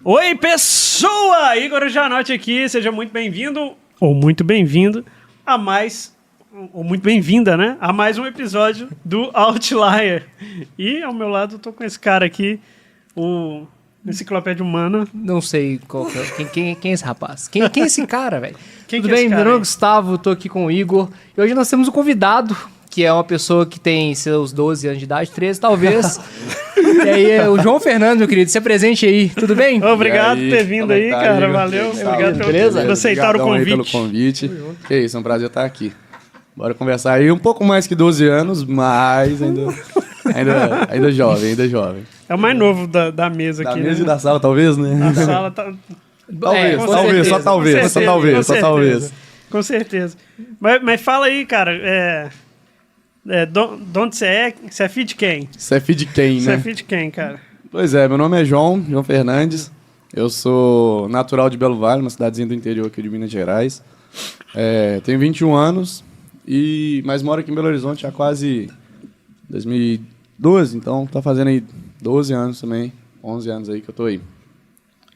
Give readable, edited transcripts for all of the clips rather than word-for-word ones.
Oi, pessoa! Igor Janotti aqui, seja muito bem-vindo, ou muito bem-vindo, a mais, ou muito bem-vinda, né? A mais um episódio do Outlier. E ao meu lado eu tô com esse cara aqui, o Enciclopédia Humana. Não sei qual que é, quem é esse rapaz? Quem é esse cara, velho? Tudo bem? Meu nome é Gustavo, tô aqui com o Igor. E hoje nós temos um convidado, que é uma pessoa que tem seus 12 anos de idade, 13 talvez. E aí, o João Fernando, meu querido, se apresente aí, tudo bem? Obrigado por ter vindo aí, tá, cara, Igor? valeu. Beleza? Obrigado por aceitar o convite. Pelo convite. Que isso, é um prazer estar aqui. Bora conversar aí, um pouco mais que 12 anos, mas ainda jovem. É o mais novo da mesa aqui, Da mesa né? e da sala, talvez, né? A sala tá... Talvez. Com certeza. Mas fala aí, cara, de onde você é? Você é filho de quem? Você é filho de quem, Você né? é filho de quem, cara? Pois é, meu nome é João Fernandes. Eu sou natural de Belo Vale, uma cidadezinha do interior aqui de Minas Gerais. Tenho 21 anos, mas moro aqui em Belo Horizonte há quase 2012, então tá fazendo aí 12 anos também, 11 anos aí que eu tô aí.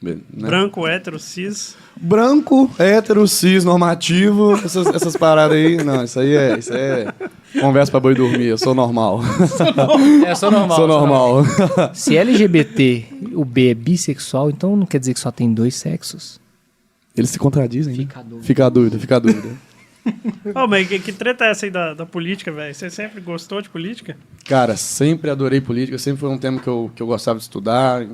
Né? Branco, hétero, cis. Branco, hétero, cis, normativo, essas paradas aí. Não, isso é conversa pra boi dormir, eu sou normal. Sou normal. Sou normal. Se LGBT, o B é bissexual, então não quer dizer que só tem dois sexos? Eles se contradizem, Fica a né? dúvida. Fica a dúvida. Mas que treta é essa aí da política, velho? Você sempre gostou de política? Cara, sempre adorei política, sempre foi um tema que eu gostava de estudar.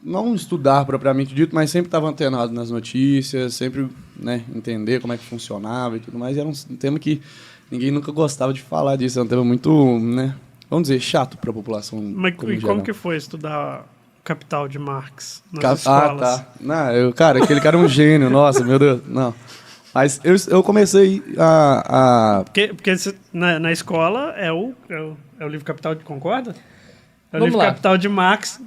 Não estudar propriamente dito, mas sempre estava antenado nas notícias, sempre, né, entender como é que funcionava e tudo mais. E era um tema que ninguém nunca gostava de falar disso. É um tema muito, né, vamos dizer, chato para a população. Mas e como que foi estudar o Capital de Marx nas escolas? Tá. Não, cara, aquele cara é um gênio, nossa, meu Deus, não. Mas eu comecei a... Porque na escola é o livro Capital, concorda? É o Vamos livro lá. Capital de Marx,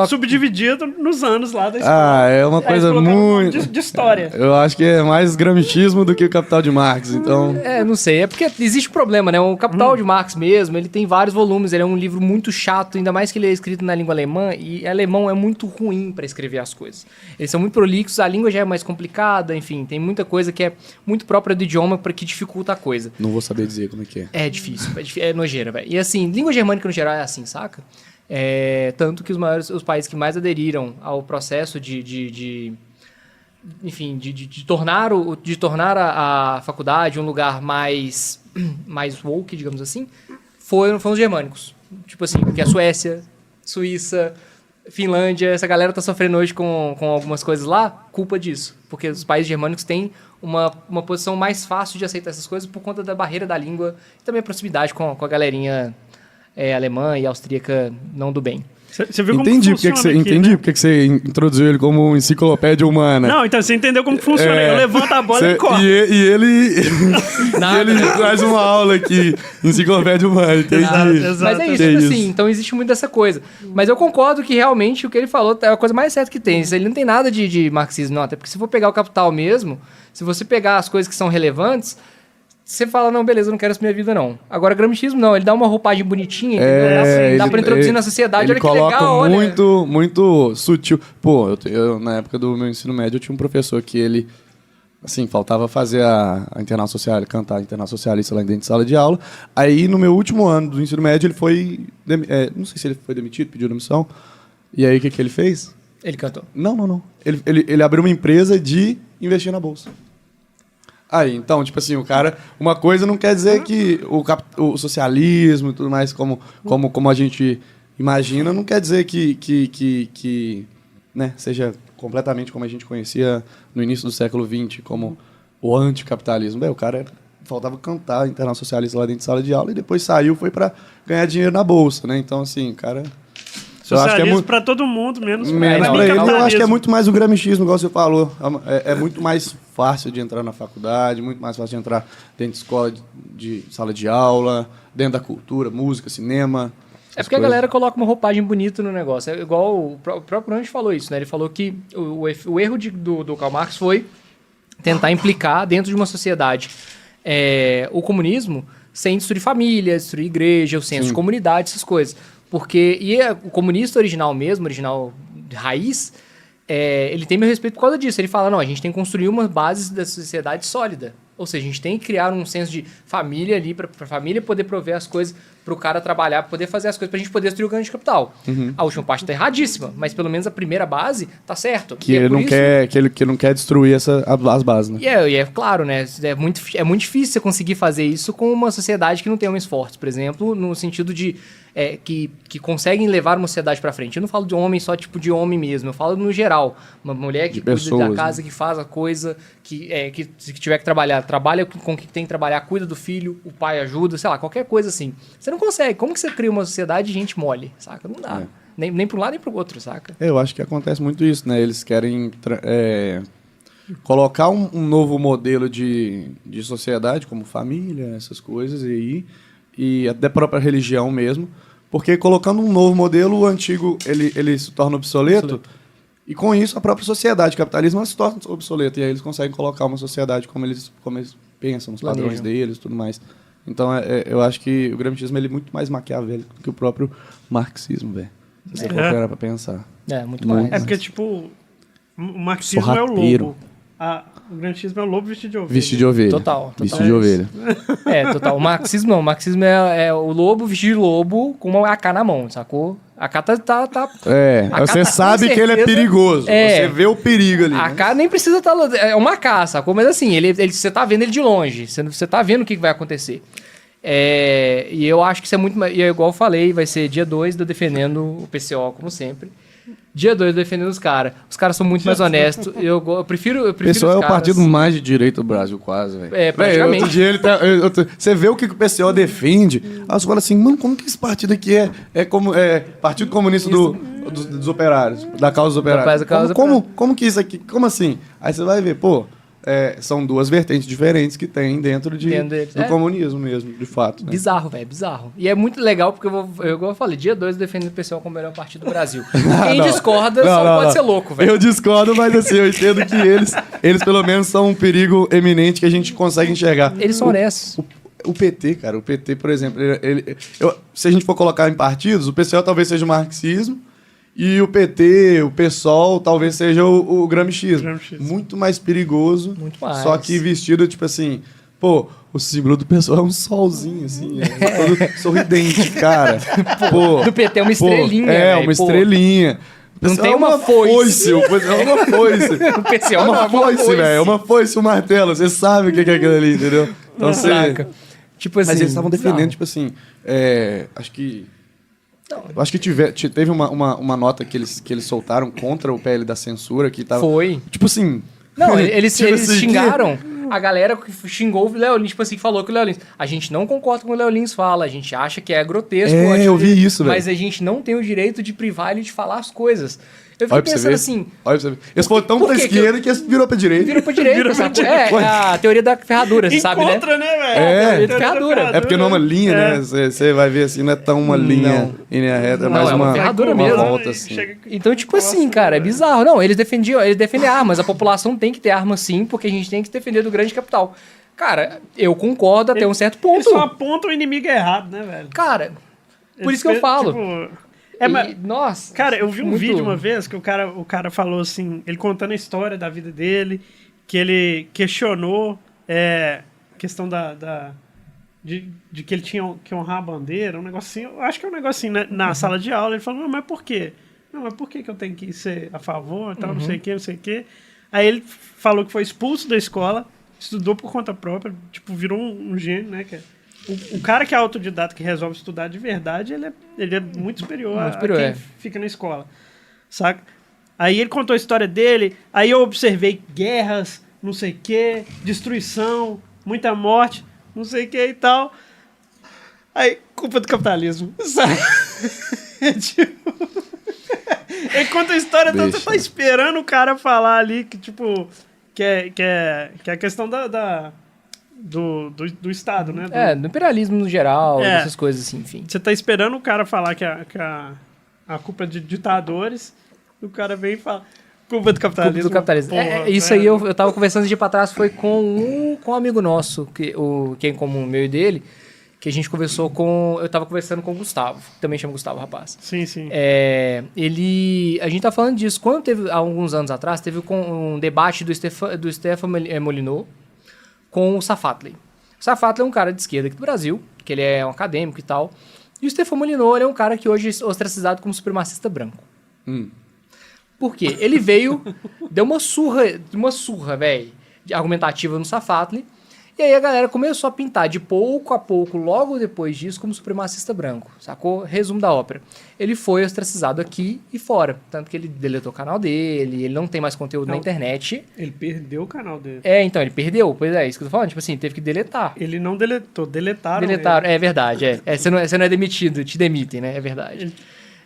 subdividido nos anos lá da escola. É uma coisa muito... De história. Eu acho que é mais gramichismo do que o Capital de Marx, então... Não sei. É porque existe um problema, né? O Capital de Marx mesmo, ele tem vários volumes, ele é um livro muito chato, ainda mais que ele é escrito na língua alemã, e alemão é muito ruim para escrever as coisas. Eles são muito prolixos, a língua já é mais complicada, enfim, tem muita coisa que é muito própria do idioma para que dificulta a coisa. Não vou saber dizer como é que é. É difícil, é nojeira, velho. E assim, língua germânica no geral é assim, saca? Tanto que os países que mais aderiram ao processo de tornar a faculdade um lugar mais woke, digamos assim, foram os germânicos. Tipo assim, porque a Suécia, Suíça, Finlândia, essa galera tá sofrendo hoje com algumas coisas lá, culpa disso. Porque os países germânicos têm uma posição mais fácil de aceitar essas coisas por conta da barreira da língua e também a proximidade com a galerinha alemã e austríaca não do bem. Você viu como funciona Entendi porque que você introduziu ele como enciclopédia humana. Não, então você entendeu como funciona. Eu levanto a bola e corto. E ele traz uma aula aqui, enciclopédia humana, entendi. Exato. Mas é isso, tipo assim, então existe muito dessa coisa. Mas eu concordo que realmente o que ele falou é a coisa mais certa que tem. Isso ele não tem nada de marxismo, não. Até porque se for pegar o Capital mesmo, se você pegar as coisas que são relevantes, você fala, não, beleza, eu não quero essa minha vida, não. Agora, gramichismo, não. Ele dá uma roupagem bonitinha, entendeu? Dá pra introduzir na sociedade, olha que legal, ele coloca muito sutil. Pô, eu, na época do meu ensino médio, eu tinha um professor que ele, assim, faltava fazer a Internal Socialista, cantar a Internal Socialista lá dentro de sala de aula. Aí, no meu último ano do ensino médio, ele foi, não sei se ele foi demitido, pediu demissão. E aí, o que ele fez? Ele cantou. Não. Ele abriu uma empresa de investir na bolsa. Aí, então, tipo assim, o cara... Uma coisa não quer dizer que o socialismo e tudo mais, como a gente imagina, não quer dizer que né, seja completamente como a gente conhecia no início do século XX, como o anticapitalismo. O cara faltava cantar Internal Socialista lá dentro de sala de aula e depois saiu, foi para ganhar dinheiro na bolsa, né? Então, assim, o cara... Socialismo para todo mundo, menos para ele. Eu acho que é muito mais o gramichismo, igual você falou. É muito mais fácil de entrar na faculdade, muito mais fácil de entrar dentro de escola, de sala de aula, dentro da cultura, música, cinema. É porque a galera coloca uma roupagem bonita no negócio. É igual o próprio Range falou isso, né? Ele falou que o erro do Karl Marx foi tentar implicar dentro de uma sociedade o comunismo sem destruir família, destruir igreja, o senso de comunidade, essas coisas. Porque o comunista original mesmo, original raiz, ele tem meu respeito por causa disso. Ele fala, não, a gente tem que construir uma base da sociedade sólida. Ou seja, a gente tem que criar um senso de família ali, pra família poder prover as coisas, pro cara trabalhar, poder fazer as coisas, pra gente poder destruir o ganho de capital. A última parte tá erradíssima, mas pelo menos a primeira base tá certo. Que ele não quer, que ele não quer destruir as bases, né? E é claro, né? É muito difícil você conseguir fazer isso com uma sociedade que não tem homens fortes, por exemplo, no sentido de que conseguem levar uma sociedade pra frente. Eu não falo de homem só tipo de homem mesmo, eu falo no geral. Uma mulher que cuida da casa, né? Que faz a coisa, que se tiver que trabalhar, trabalha com o que tem que trabalhar, cuida do filho, o pai ajuda, sei lá, qualquer coisa assim. Você não consegue. Como que você cria uma sociedade de gente mole, saca? Não dá. Nem para um lado nem para o outro, saca? Eu acho que acontece muito isso, né? Eles querem colocar um novo modelo de sociedade, como família, essas coisas, e até a própria religião mesmo, porque colocando um novo modelo, o antigo ele se torna obsoleto, e com isso a própria sociedade, o capitalismo, ela se torna obsoleta, e aí eles conseguem colocar uma sociedade como eles pensam, nos padrões deles e tudo mais. Então eu acho que o gramscismo ele é muito mais maquiavélico do que o próprio marxismo, velho. Se você for parar pra pensar. Muito mais. É porque, tipo, o marxismo é o lobo. O gramscismo é o lobo vestido de ovelha. Vestido de ovelha. Total. Vestido de ovelha. Total. O marxismo não. O marxismo é o lobo vestido de lobo com uma AK na mão, sacou? A AK tá... Você sabe que ele é perigoso. Você vê o perigo ali. A AK nem precisa estar... É uma AK, sacou? Mas assim, você tá vendo ele de longe. Você tá vendo o que vai acontecer. E eu acho que isso é muito... E igual eu falei, vai ser dia 2 de eu defendendo o PCO, como sempre. Dia 2 defendendo os caras. Os caras são muito mais honestos. Eu prefiro o PCO é o partido mais de direita do Brasil, quase, velho. Praticamente. Outro dia você vê o que o PCO defende, aí você fala assim, mano, como que esse partido aqui é Partido Comunista dos Operários, da causa dos operários. Como que isso aqui, como assim? Aí você vai ver, pô, são duas vertentes diferentes que tem dentro do comunismo mesmo, de fato. Né? Bizarro, velho, bizarro. E é muito legal porque eu falei, dia 2 defendendo o PCO como o melhor partido do Brasil. Quem discorda pode ser louco, velho. Eu discordo, mas assim, eu entendo que eles pelo menos são um perigo eminente que a gente consegue enxergar. Eles são honestos. O PT, cara, por exemplo, se a gente for colocar em partidos, o PCO talvez seja o marxismo, e o PT, o PSOL, talvez seja o gramscismo. Muito mais perigoso. Muito mais. Só que vestido, tipo assim... Pô, o símbolo do PSOL é um solzinho, assim. Todo sorridente, cara. Pô, do PT é uma estrelinha, uma estrelinha. Não tem uma foice. É uma foice. O PCO é uma foice, velho. É uma foice, um martelo. Você sabe o que é aquilo ali, entendeu? Então você... Tipo assim... Mas eles estavam defendendo, tipo assim... Acho que teve uma nota que eles soltaram contra o PL da censura que tava... Foi. Tipo assim... Não, eles xingaram. A galera que xingou o Léo Lins, tipo assim, falou que o Léo Lins... A gente não concorda com o que o Léo Lins fala, a gente acha que é grotesco. Eu vi isso, velho. Mas a gente não tem o direito de privar ele de falar as coisas. Eu fico pensando assim... Olha pra você ver. Eles foram tão pra esquerda que virou pra direita. Virou pra direita, sabe? A teoria da ferradura, você sabe, né? Encontra, né, velho? A teoria da ferradura. É porque não é uma linha, né? Você vai ver assim, não é tão uma linha em linha reta, é mais uma ferradura mesmo. Volta, assim. Então, tipo assim, cara, é bizarro. Não, eles defendem armas. A população tem que ter armas sim, porque a gente tem que se defender do grande capital. Cara, eu concordo até um certo ponto. Eles só apontam o inimigo errado, né, velho? Cara, por isso que eu falo. Nossa. Cara, eu vi um vídeo uma vez que o cara falou assim, ele contando a história da vida dele, que ele questionou questão de que ele tinha que honrar a bandeira, um negocinho, eu acho que é um negocinho, né, na sala de aula, ele falou, não, mas por quê? Não, mas por que eu tenho que ser a favor, tal, não sei o quê. Aí ele falou que foi expulso da escola, estudou por conta própria, tipo, virou um gênio, né, que o cara que é autodidata, que resolve estudar de verdade, ele é muito superior a quem fica na escola, saca? Aí ele contou a história dele, aí eu observei guerras, não sei o quê, destruição, muita morte, não sei o que e tal. Aí, culpa do capitalismo, sabe? Tipo... Ele conta a história, então você tá esperando o cara falar ali que, tipo, que é a questão do Estado, né? Do imperialismo no geral, dessas coisas assim, enfim. Você tá esperando o cara falar que a culpa é de ditadores, o cara vem e fala, culpa do capitalismo. Culpa do capitalismo. Porra, isso aí eu tava conversando de dia pra trás, foi com um amigo nosso, que é em comum, meu e dele, que a gente conversou com... Eu tava conversando com o Gustavo, que também chama Gustavo, rapaz. Sim, sim. A gente tá falando disso. Quando teve, há alguns anos atrás, teve um debate do Stefan Molyneux com o Safatli. O Safatli é um cara de esquerda aqui do Brasil, que ele é um acadêmico e tal. E o Stefan Molyneux ele é um cara que hoje é ostracizado como supremacista branco. Por quê? Ele veio, deu uma surra, velho, argumentativa no Safatli. E aí a galera começou a pintar de pouco a pouco, logo depois disso, como supremacista branco, sacou? Resumo da ópera. Ele foi ostracizado aqui e fora, tanto que ele deletou o canal dele, ele não tem mais conteúdo na internet. Ele perdeu o canal dele. Então, ele perdeu, pois é, isso que eu tô falando, tipo assim, teve que deletar. Ele não deletou, deletaram Deletaram, ele. É verdade, você não é demitido, te demitem, né, é verdade.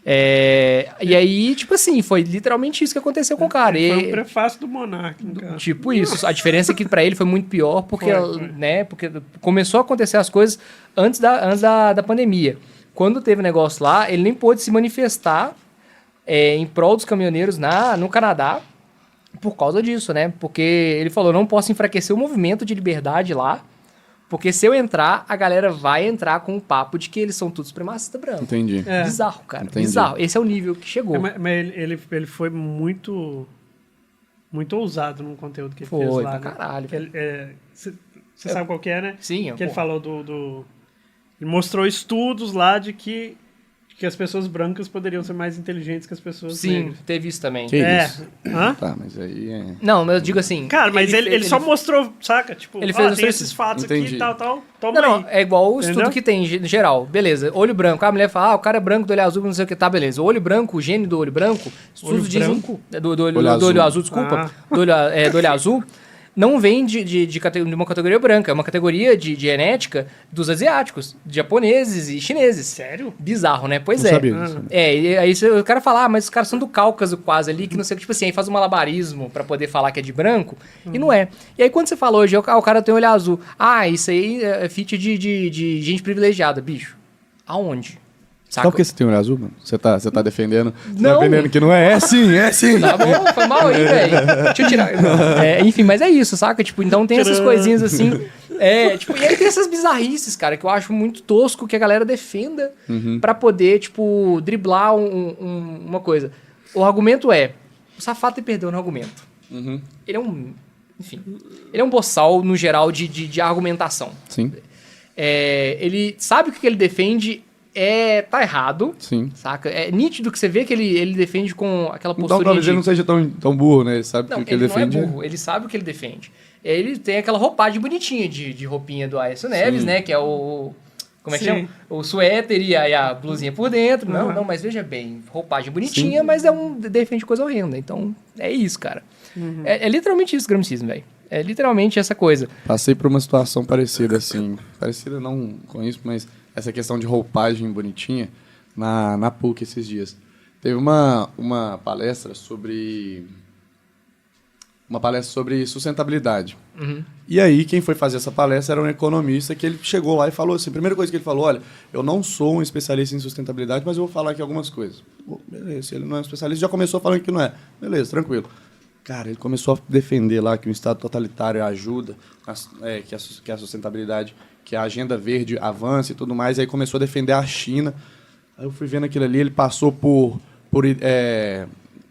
E aí, tipo assim, foi literalmente isso que aconteceu com o cara. Foi um prefácio do Monark, no caso. Tipo isso. A diferença é que pra ele foi muito pior, porque, Foi. né, porque começou a acontecer as coisas antes da pandemia. Quando teve o negócio lá, ele nem pôde se manifestar em prol dos caminhoneiros no Canadá por causa disso, né? Porque ele falou, não posso enfraquecer o movimento de liberdade lá, porque se eu entrar, a galera vai entrar com o papo de que eles são todos supremacistas brancos. Entendi. Bizarro, cara. Entendi. Bizarro. Esse é o nível que chegou. Mas ele foi muito ousado no conteúdo que ele Foi, fez lá. pra né? caralho. Você sabe qual que é, né? Sim, Que ele falou ele mostrou estudos lá de que as pessoas brancas poderiam ser mais inteligentes que as pessoas Sim, negras. teve isso também. Que isso? Hã? Tá, mas aí é... Não, mas eu digo assim... Cara, mas ele só mostrou, saca? Tipo, Ele fez tem isso. esses fatos Entendi. aqui e tal, toma Não, aí. é igual o Entendeu? estudo que tem em geral. Beleza, olho branco. A mulher fala, o cara é branco do olho azul, não sei o que, tá, beleza. O olho branco, o gene do olho branco, estudos Olho dizem... branco? Do olho Olho azul, desculpa. Ah. Do olho azul. Não vem de uma categoria branca, é uma categoria de genética dos asiáticos, de japoneses e chineses. Sério? Bizarro, né? Pois Não é. sabia disso. E aí o cara fala, mas os caras são do Cáucaso quase ali, que não sei o que, tipo assim, aí faz um malabarismo pra poder falar que é de branco, e não é. E aí quando você fala hoje, o cara tem olho azul, isso aí é feat de gente privilegiada, bicho. Aonde? Só porque você tem olho azul, mano? Você tá defendendo? Você Não. tá defendendo que não é? É sim. Tá bom, foi mal aí, velho. Deixa eu tirar. Enfim, mas é isso, saca? Tipo, então tem essas coisinhas assim. Tipo, e aí tem essas bizarrices, cara, que eu acho muito tosco que a galera defenda pra poder, tipo, driblar uma coisa. O argumento o Safatli perdeu no argumento. Ele é um... Enfim. Ele é um boçal, no geral, de argumentação. Sim. Ele sabe que o que ele defende tá errado. Sim. Saca? É nítido que você vê que ele defende com aquela Então postura talvez ele não seja tão burro, né? Ele sabe Não, que o que ele defende. não é burro, ele sabe o que ele defende. Ele tem aquela roupagem bonitinha de roupinha do Aécio Neves, né? Que é o... Como é que Sim. chama? O suéter e a blusinha por dentro. Não, mas veja bem, roupagem bonitinha, mas defende coisa horrenda. Então, é isso, cara. É literalmente isso, gramicismo, velho. É literalmente essa coisa. Passei por uma situação parecida, assim. Parecida não com isso, mas essa questão de roupagem bonitinha na PUC esses dias. Teve uma palestra sobre sustentabilidade. E aí, quem foi fazer essa palestra era um economista que ele chegou lá e falou assim, a primeira coisa que ele falou, olha, eu não sou um especialista em sustentabilidade, mas eu vou falar aqui algumas coisas. Beleza, se ele não é um especialista, já começou falando que não é. Beleza, tranquilo. Cara, ele começou a defender lá que o Estado totalitário ajuda, que a sustentabilidade, que a agenda verde avança e tudo mais, e aí começou a defender a China. Aí eu fui vendo aquilo ali, ele passou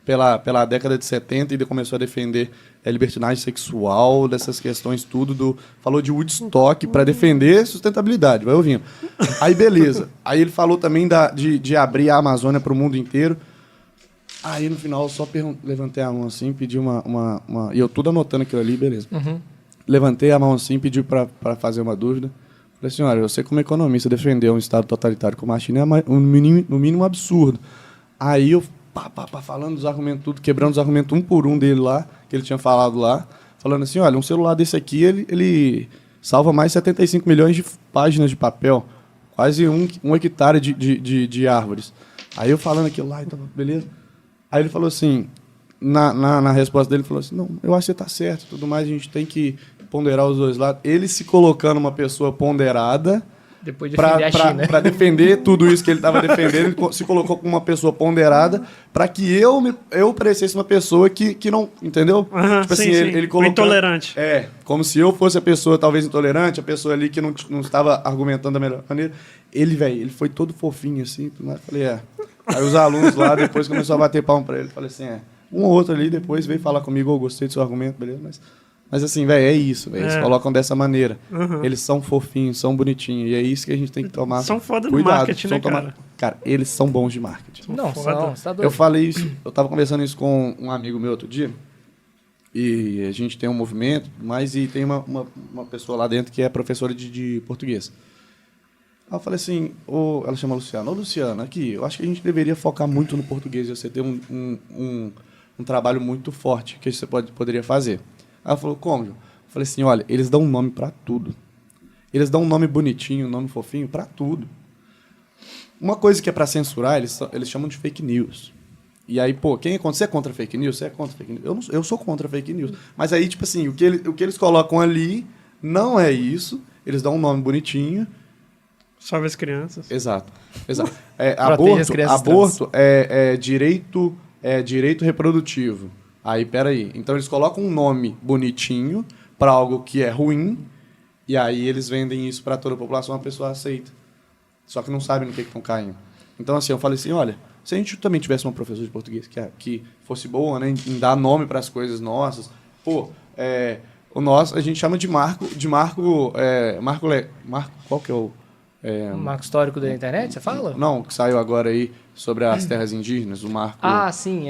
pela década de 70 e ele começou a defender libertinagem sexual, dessas questões tudo, falou de Woodstock para defender sustentabilidade, vai ouvindo. Aí beleza, aí ele falou também de abrir a Amazônia para o mundo inteiro. Aí no final eu só levantei a mão assim, pedi uma... E eu tudo anotando aquilo ali, beleza. Levantei a mão assim, pedi para fazer uma dúvida. Falei assim, olha, você como economista defender um Estado totalitário como a China é no mínimo absurdo. Aí eu, falando dos argumentos tudo, quebrando os argumentos um por um dele lá, que ele tinha falado lá, falando assim, olha, um celular desse aqui, ele salva mais 75 milhões de páginas de papel, quase um hectare de árvores. Aí eu falando aquilo lá, então, beleza. Aí ele falou assim, na resposta dele, ele falou assim, não, eu acho que você está certo, tudo mais, a gente tem que ponderar os dois lados. Ele se colocando uma pessoa ponderada, Depois de defender a China. Pra defender tudo isso que ele estava defendendo, ele se colocou como uma pessoa ponderada para que eu parecesse uma pessoa que não... Entendeu? Tipo assim, ele colocou... Intolerante. Como se eu fosse a pessoa talvez intolerante, a pessoa ali que não estava argumentando da melhor maneira. Ele foi todo fofinho, assim, tudo mais. Falei, Aí os alunos lá, depois começaram a bater palma para ele. Falei assim, um ou outro ali depois veio falar comigo, eu gostei do seu argumento, beleza, mas assim, velho, é isso, velho. Eles colocam dessa maneira. Eles são fofinhos, são bonitinhos. E é isso que a gente tem que tomar. São foda no cuidado. marketing, né, cara? Cara, eles são bons de marketing. Não, você tá doido. Eu falei isso, eu tava conversando isso com um amigo meu outro dia. E a gente tem um movimento, e tem uma pessoa lá dentro que é professora de português. Aí eu falei assim, ela chama Luciana. Luciana, aqui, eu acho que a gente deveria focar muito no português. E você ter um trabalho muito forte que você poderia fazer. Aí ela falou, como? Eu falei assim, olha, eles dão um nome para tudo. Eles dão um nome bonitinho, um nome fofinho para tudo. Uma coisa que é para censurar, eles chamam de fake news. E aí, quando você é contra fake news, você é contra fake news. Eu sou contra fake news. Mas aí, tipo assim, o que eles colocam ali não é isso. Eles dão um nome bonitinho. Salve as crianças. Exato. Aborto é direito reprodutivo. Aí, peraí. Então, eles colocam um nome bonitinho para algo que é ruim, e aí eles vendem isso para toda a população, a pessoa aceita. Só que não sabe no que estão caindo. Então, assim, eu falei assim, olha, se a gente também tivesse uma professora de português que fosse boa, né, em dar nome para as coisas nossas, o nosso, a gente chama de Marco, qual que é o... Marco histórico da internet, você fala? Não, que saiu agora aí sobre as terras indígenas, o marco... Ah, sim,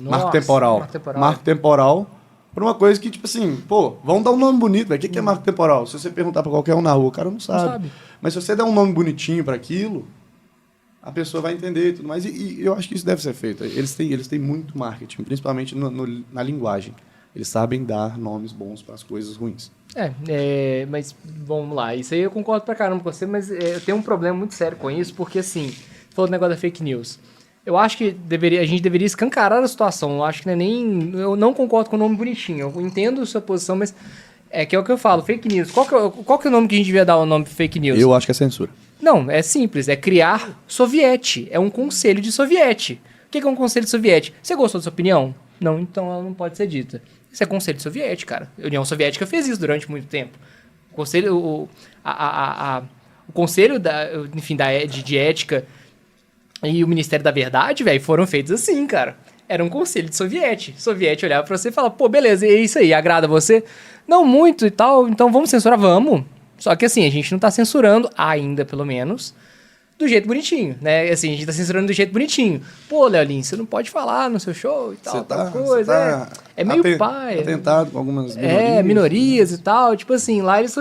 Marco temporal. Marco temporal, por uma coisa que, tipo assim, vamos dar um nome bonito, velho. O que é marco temporal? Se você perguntar pra qualquer um na rua, o cara não sabe. Mas se você der um nome bonitinho para aquilo, a pessoa vai entender e tudo mais. E eu acho que isso deve ser feito. Eles têm muito marketing, principalmente na linguagem. Eles sabem dar nomes bons para as coisas ruins. Mas vamos lá. Isso aí eu concordo pra caramba com você, mas eu tenho um problema muito sério com isso, porque assim, você falou do negócio da fake news. Eu acho que a gente deveria escancarar a situação. Eu acho que eu não concordo com o nome bonitinho. Eu entendo a sua posição, mas que é o que eu falo, fake news. Qual que é o nome que a gente devia dar ao nome fake news? Eu acho que é censura. Não, é simples, é criar soviete. É um conselho de soviete. O que é um conselho de soviete? Você gostou da sua opinião? Não, então ela não pode ser dita. Isso é conselho de soviete, cara. A União Soviética fez isso durante muito tempo. O conselho, o conselho de ética e o Ministério da Verdade, velho, foram feitos assim, cara. Era um conselho de soviete. O soviete olhava pra você e falava, beleza, é isso aí, agrada você? Não muito e tal, então vamos censurar? Vamos. Só que assim, a gente não tá censurando, ainda pelo menos, do jeito bonitinho, né? Assim, a gente tá censurando do jeito bonitinho. Leolinho, você não pode falar no seu show e tal, tal coisa. É meio pai. Atentado com algumas minorias. Minorias e tal. Tipo assim, lá eles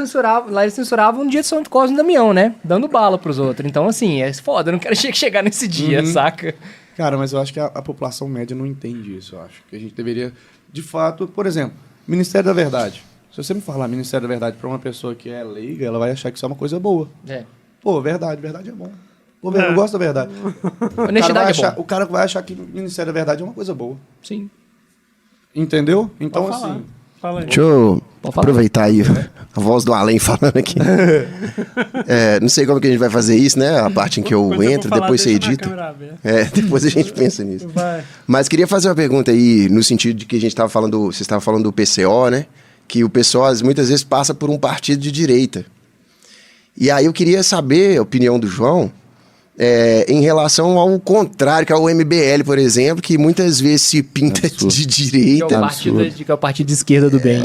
censuravam no dia de São Cosme e Damião, né? Dando bala pros outros. Então, assim, é foda, eu não quero chegar nesse dia, saca? Cara, mas eu acho que a população média não entende isso, eu acho. Que a gente deveria, de fato, por exemplo, Ministério da Verdade. Se você me falar Ministério da Verdade pra uma pessoa que é leiga, ela vai achar que isso é uma coisa boa. Verdade é bom. Eu gosto da verdade. Honestidade é bom. O cara vai achar que o Ministério da Verdade é uma coisa boa. Sim. Entendeu? Então, assim... Fala aí. Deixa eu aproveitar aí a voz do além falando aqui. Não sei como que a gente vai fazer isso, né? A parte em que eu entro, depois você edita. Depois a gente pensa nisso. Mas queria fazer uma pergunta aí, no sentido de que a gente estava falando, você estava falando do PCO, né? Que o PCO muitas vezes passa por um partido de direita. E aí eu queria saber a opinião do João em relação ao contrário, que é o MBL, por exemplo, que muitas vezes se pinta de direita. Que é o partido de esquerda do bem.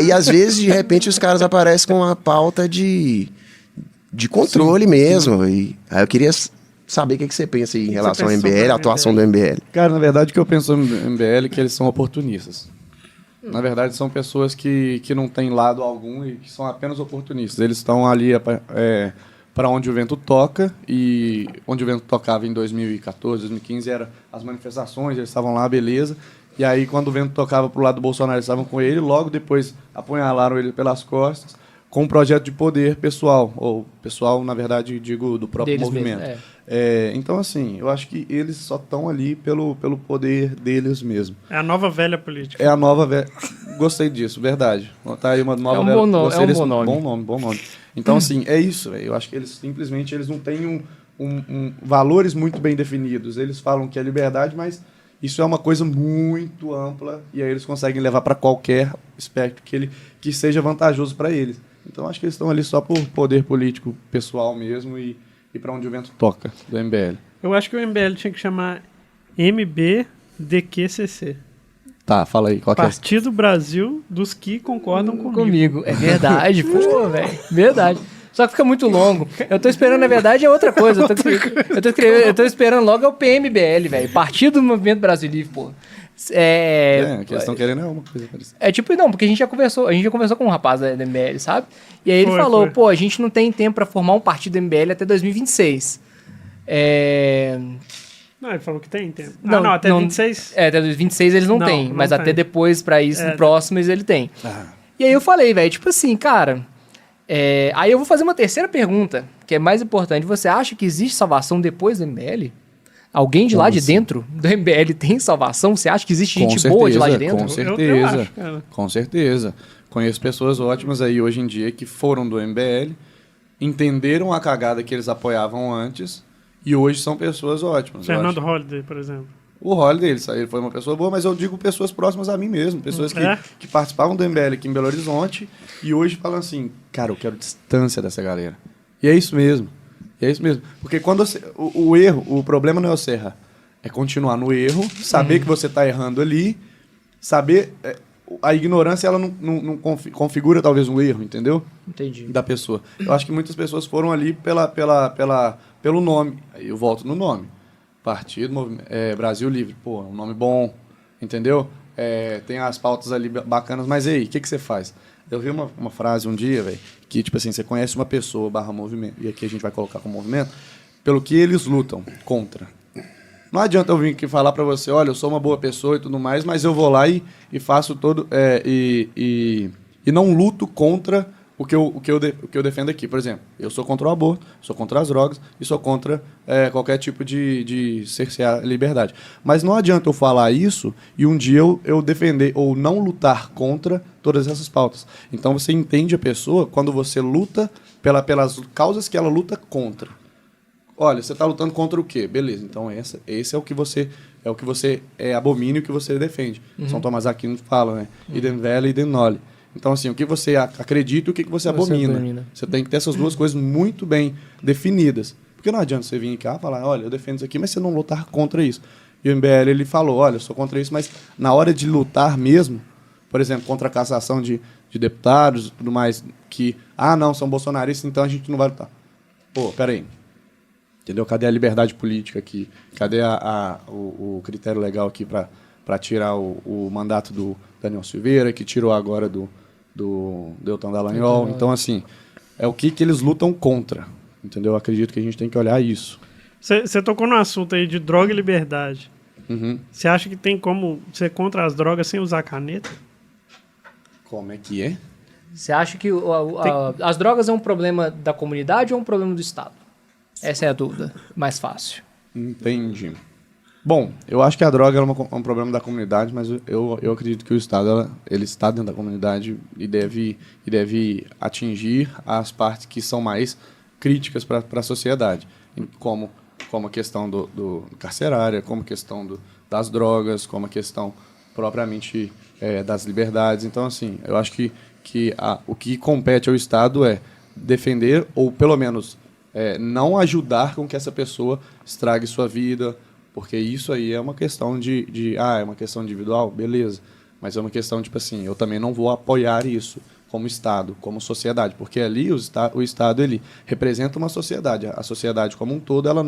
E às vezes, de repente, os caras aparecem com uma pauta de controle mesmo. E aí eu queria saber o que você pensa aí em relação ao MBL, a atuação do MBL. Cara, na verdade, o que eu penso no MBL é que eles são oportunistas. Na verdade, são pessoas que não têm lado algum e que são apenas oportunistas. Eles estão ali para onde o vento toca, e onde o vento tocava em 2014, 2015, eram as manifestações, eles estavam lá, beleza. E aí, quando o vento tocava para o lado do Bolsonaro, eles estavam com ele, logo depois apunhalaram ele pelas costas, com um projeto de poder pessoal, ou pessoal, na verdade, digo, do próprio deles movimento. Mesmo, então, assim, eu acho que eles só estão ali pelo poder deles mesmo. É a nova velha política. É a nova velha... gostei disso, verdade. Tá aí uma nova... É um bom nome, Bom nome. Então, assim, é isso, velho. Eu acho que eles simplesmente não têm valores muito bem definidos. Eles falam que é liberdade, mas isso é uma coisa muito ampla e aí eles conseguem levar para qualquer aspecto que seja vantajoso para eles. Então, acho que eles estão ali só por poder político pessoal mesmo e para onde o vento toca, do MBL. Eu acho que o MBL tinha que chamar MBDQCC. Tá, fala aí. Qual Partido Brasil dos que concordam comigo. É verdade, pô, velho. Verdade. Só que fica muito longo. Eu tô esperando, na verdade, é outra coisa. Eu tô esperando logo é o PMBL, velho. Partido do Movimento Brasil Livre, pô. que eles estão querendo é uma coisa parecida. Não, porque a gente já conversou com um rapaz da MBL, sabe? E aí ele falou, pô, a gente não tem tempo pra formar um partido do MBL até 2026. Não, ele falou que tem tempo. Até 26? Até 26 eles não têm, mas até depois, pra isso, no próximo, ele tem. E aí eu falei, velho, tipo assim, cara... aí eu vou fazer uma terceira pergunta, que é mais importante. Você acha que existe salvação depois do MBL? Alguém de lá de dentro do MBL tem salvação? Você acha que existe gente boa de lá de dentro? Com certeza, com certeza. Conheço pessoas ótimas aí hoje em dia que foram do MBL, entenderam a cagada que eles apoiavam antes e hoje são pessoas ótimas. Fernando Holliday, por exemplo. O Holliday, ele foi uma pessoa boa, mas eu digo pessoas próximas a mim mesmo. Pessoas que participavam do MBL aqui em Belo Horizonte e hoje falam assim, cara, eu quero distância dessa galera. E é isso mesmo. Porque quando o problema não é você errar. É continuar no erro, saber que você está errando ali, saber... a ignorância, ela não configura talvez um erro, entendeu? Entendi. Da pessoa. Eu acho que muitas pessoas foram ali pelo nome. Aí eu volto no nome. Partido Brasil Livre. Pô, é um nome bom, entendeu? Tem as pautas ali bacanas, mas e aí, o que você faz? Eu vi uma frase um dia, velho, que tipo assim, você conhece uma pessoa /movimento, e aqui a gente vai colocar como movimento, pelo que eles lutam contra. Não adianta eu vir aqui falar pra você, olha, eu sou uma boa pessoa e tudo mais, mas eu vou lá e faço todo... e não luto contra o que eu defendo aqui. Por exemplo, eu sou contra o aborto, sou contra as drogas e sou contra qualquer tipo de cercear a liberdade. Mas não adianta eu falar isso e um dia eu defender ou não lutar contra todas essas pautas. Então você entende a pessoa quando você luta pelas causas que ela luta contra. Olha, você está lutando contra o quê? Beleza, então esse é o que você abomina e o que você defende. São Tomás Aquino fala, né? Idem vele, idem noli. Então, assim, o que você acredita e o que você abomina. Você tem que ter essas duas coisas muito bem definidas. Porque não adianta você vir cá e falar, olha, eu defendo isso aqui, mas você não lutar contra isso. E o MBL, ele falou, olha, eu sou contra isso, mas na hora de lutar mesmo, por exemplo, contra a cassação de deputados e tudo mais, que, não, são bolsonaristas, então a gente não vai lutar. Pô, peraí. Entendeu? Cadê a liberdade política aqui? Cadê o critério legal aqui para tirar o mandato do Daniel Silveira, que tirou agora do Deltan Dallagnol? Então, assim, é o que eles lutam contra. Entendeu? Eu acredito que a gente tem que olhar isso. Você tocou no assunto aí de droga e liberdade. Você acha que tem como ser contra as drogas sem usar caneta? Como é que é? Você acha que as drogas é um problema da comunidade ou um problema do Estado? Essa é a dúvida mais fácil. Entendi. Bom, eu acho que a droga é um problema da comunidade, mas eu acredito que o Estado ele está dentro da comunidade e deve atingir as partes que são mais críticas para a sociedade, como a questão do carcerária, como a questão das drogas, como a questão propriamente das liberdades. Então, assim, eu acho que o que compete ao Estado é defender ou, pelo menos, não ajudar com que essa pessoa estrague sua vida, porque isso aí é uma questão é uma questão individual, beleza, mas é uma questão, tipo assim, eu também não vou apoiar isso como Estado, como sociedade, porque ali o Estado ele representa uma sociedade, a sociedade como um todo, ela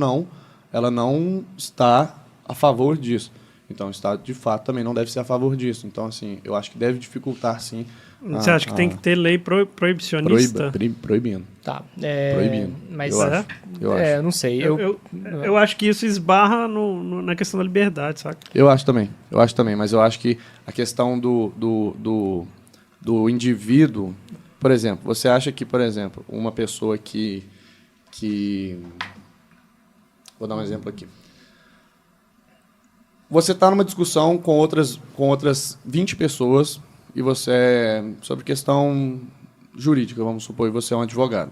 não está a favor disso. Então, o Estado, de fato, também não deve ser a favor disso. Então, assim, eu acho que deve dificultar, sim. Você acha que tem que ter lei proibicionista? Proibindo. Tá. Proibindo. Mas eu acho. Não sei. Eu acho que isso esbarra na questão da liberdade, saca? Eu acho também. Mas eu acho que a questão do indivíduo... Por exemplo, você acha que, por exemplo, uma pessoa que... Vou dar um exemplo aqui. Você está numa discussão com outras 20 pessoas e você é sobre questão jurídica, vamos supor, e você é um advogado.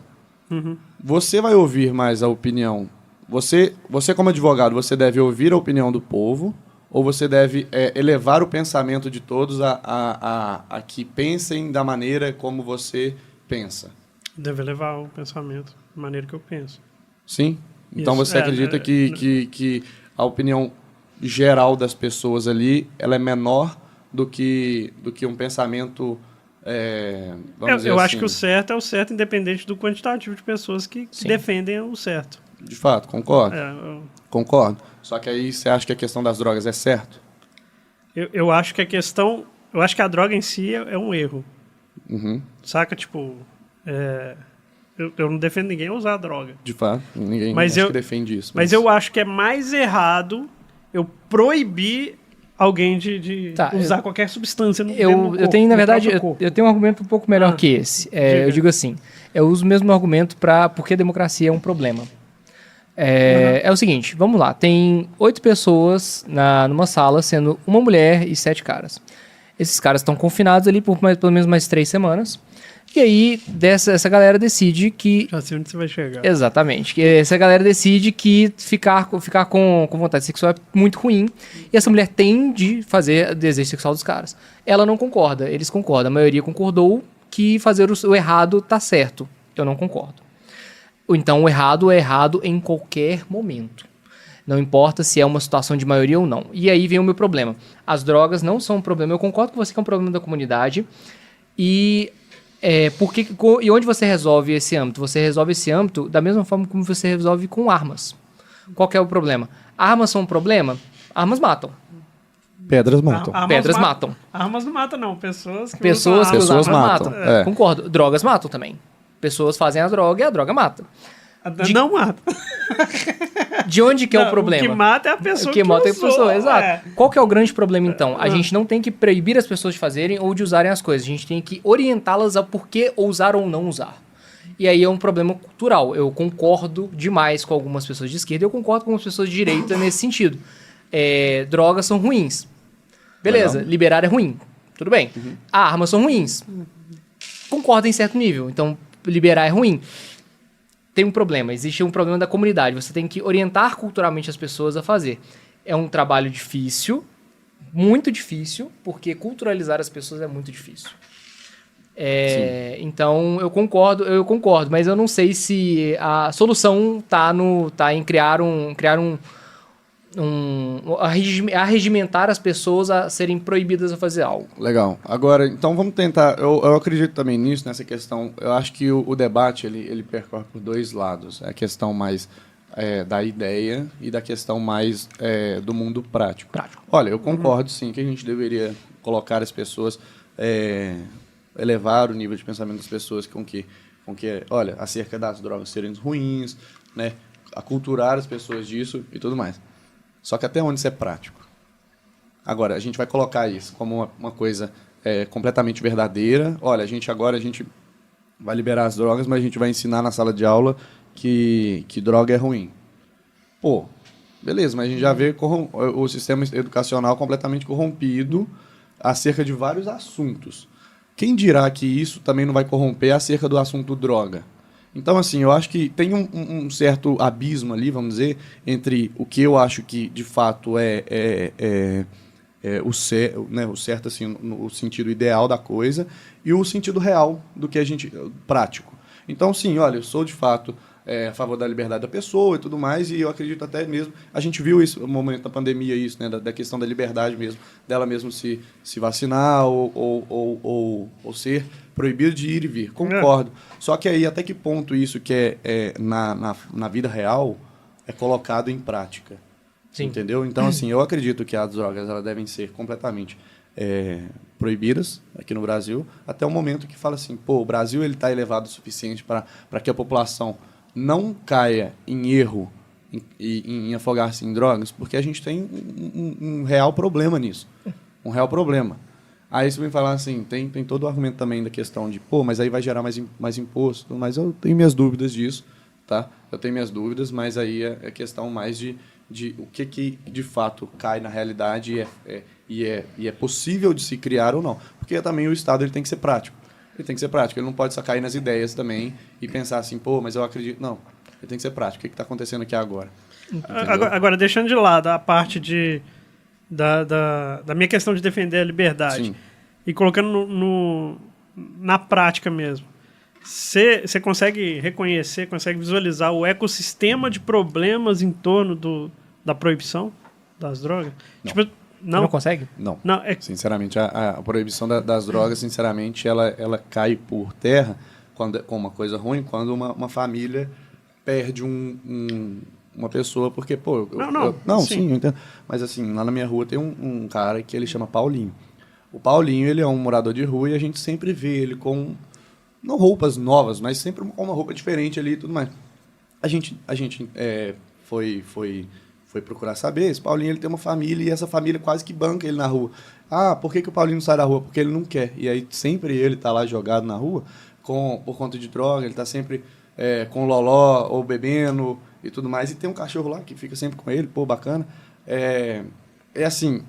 Você vai ouvir mais a opinião. Você como advogado, você deve ouvir a opinião do povo ou você deve elevar o pensamento de todos a que pensem da maneira como você pensa? Deve elevar o pensamento da maneira que eu penso. Sim? Então você acredita que a opinião geral das pessoas ali ela é menor do que um pensamento... eu acho que o certo é o certo, independente do quantitativo de pessoas que defendem o certo. De fato, concordo. Concordo. Só que aí você acha que a questão das drogas é certo? Eu acho que eu acho que a droga em si é um erro. Saca? Tipo, eu não defendo ninguém a usar droga. De fato, ninguém que defende isso. Mas eu acho que é mais errado eu proibir alguém de usar qualquer substância no corpo. Eu tenho, na verdade, eu tenho um argumento um pouco melhor que esse. Eu digo assim, eu uso o mesmo argumento porque a democracia é um problema. É o seguinte, vamos lá, tem 8 pessoas numa sala, sendo uma mulher e 7 caras. Esses caras estão confinados ali por pelo menos mais 3 semanas. E aí, essa galera decide que... Já sei onde você vai chegar. Exatamente. Que essa galera decide que ficar com vontade sexual é muito ruim. E essa mulher tem de fazer o desejo sexual dos caras. Ela não concorda. Eles concordam. A maioria concordou que fazer o errado tá certo. Eu não concordo. Então, o errado é errado em qualquer momento. Não importa se é uma situação de maioria ou não. E aí vem o meu problema. As drogas não são um problema. Eu concordo com você que é um problema da comunidade. E onde você resolve esse âmbito? Você resolve esse âmbito da mesma forma como você resolve com armas. Qual que é o problema? Armas são um problema? Armas matam. Pedras matam. Pedras matam. Armas não matam, não. Pessoas que usam armas matam. É. Concordo. Drogas matam também. Pessoas fazem a droga e a droga mata. Não mata. De onde que é o problema? O que mata é a pessoa O que mata é a pessoa, exato. É. Qual que é o grande problema, então? A gente não tem que proibir as pessoas de fazerem ou de usarem as coisas. A gente tem que orientá-las a por que usar ou não usar. E aí é um problema cultural. Eu concordo demais com algumas pessoas de esquerda e eu concordo com as pessoas de direita nesse sentido. Drogas são ruins. Beleza, Legal. Liberar é ruim. Tudo bem. Armas são ruins. Concordo em certo nível. Então, liberar é ruim. Tem um problema, existe um problema da comunidade. Você tem que orientar culturalmente as pessoas a fazer. É um trabalho difícil, muito difícil, porque culturalizar as pessoas é muito difícil. Então, eu concordo, mas eu não sei se a solução tá em regimentar as pessoas a serem proibidas a fazer algo. Legal. Agora, então vamos tentar... Eu acredito também nisso, nessa questão. Eu acho que o debate ele percorre por 2 lados. A questão mais da ideia e da questão mais do mundo prático. Olha, eu concordo sim que a gente deveria colocar as pessoas... elevar o nível de pensamento das pessoas com que olha, acerca das drogas serem ruins, né? Aculturar as pessoas disso e tudo mais. Só que até onde isso é prático? Agora, a gente vai colocar isso como uma coisa completamente verdadeira. Olha, a gente vai liberar as drogas, mas a gente vai ensinar na sala de aula que droga é ruim. Pô, beleza, mas a gente já vê o sistema educacional completamente corrompido acerca de vários assuntos. Quem dirá que isso também não vai corromper acerca do assunto droga? Então, assim, eu acho que tem um certo abismo ali, vamos dizer, entre o que eu acho que, de fato, o certo, assim, no sentido ideal da coisa, e o sentido real do que a gente... prático. Então, sim, olha, eu sou, de fato, a favor da liberdade da pessoa e tudo mais, e eu acredito até mesmo... A gente viu isso no momento da pandemia, isso, né, da questão da liberdade mesmo, dela mesmo se vacinar ou ser proibido de ir e vir. Concordo. Só que aí, até que ponto isso que na vida real é colocado em prática? Sim. Entendeu? Então, assim, eu acredito que as drogas elas devem ser completamente proibidas aqui no Brasil, até o momento que fala assim, pô, o Brasil está elevado o suficiente para que a população não caia em erro em afogar-se em drogas, porque a gente tem um real problema nisso. Um real problema. Aí você vem falar assim, tem todo o argumento também da questão de, pô, mas aí vai gerar mais imposto, mas eu tenho minhas dúvidas disso, tá? Eu tenho minhas dúvidas, mas aí é questão mais de o que de fato cai na realidade e e é possível de se criar ou não. Porque também o Estado ele tem que ser prático. Ele não pode só cair nas ideias também e pensar assim, pô, mas eu acredito... Não, ele tem que ser prático. O que está acontecendo aqui agora? Agora, deixando de lado a parte da minha questão de defender a liberdade. Sim. E colocando na prática mesmo. Você consegue reconhecer, consegue visualizar o ecossistema de problemas em torno da proibição das drogas? Não. Tipo, não consegue? Não. Sinceramente, a proibição das drogas, sinceramente, ela cai por terra com uma coisa ruim, quando uma família perde uma pessoa, porque, pô... Sim, eu entendo. Mas, assim, lá na minha rua tem um cara que ele chama Paulinho. O Paulinho, ele é um morador de rua e a gente sempre vê ele com, não roupas novas, mas sempre com uma roupa diferente ali e tudo mais. A gente foi procurar saber, esse Paulinho ele tem uma família e essa família quase que banca ele na rua. Ah, por que o Paulinho não sai da rua? Porque ele não quer. E aí sempre ele tá lá jogado na rua por conta de droga, ele tá sempre com loló ou bebendo e tudo mais. E tem um cachorro lá que fica sempre com ele, pô, bacana. É assim,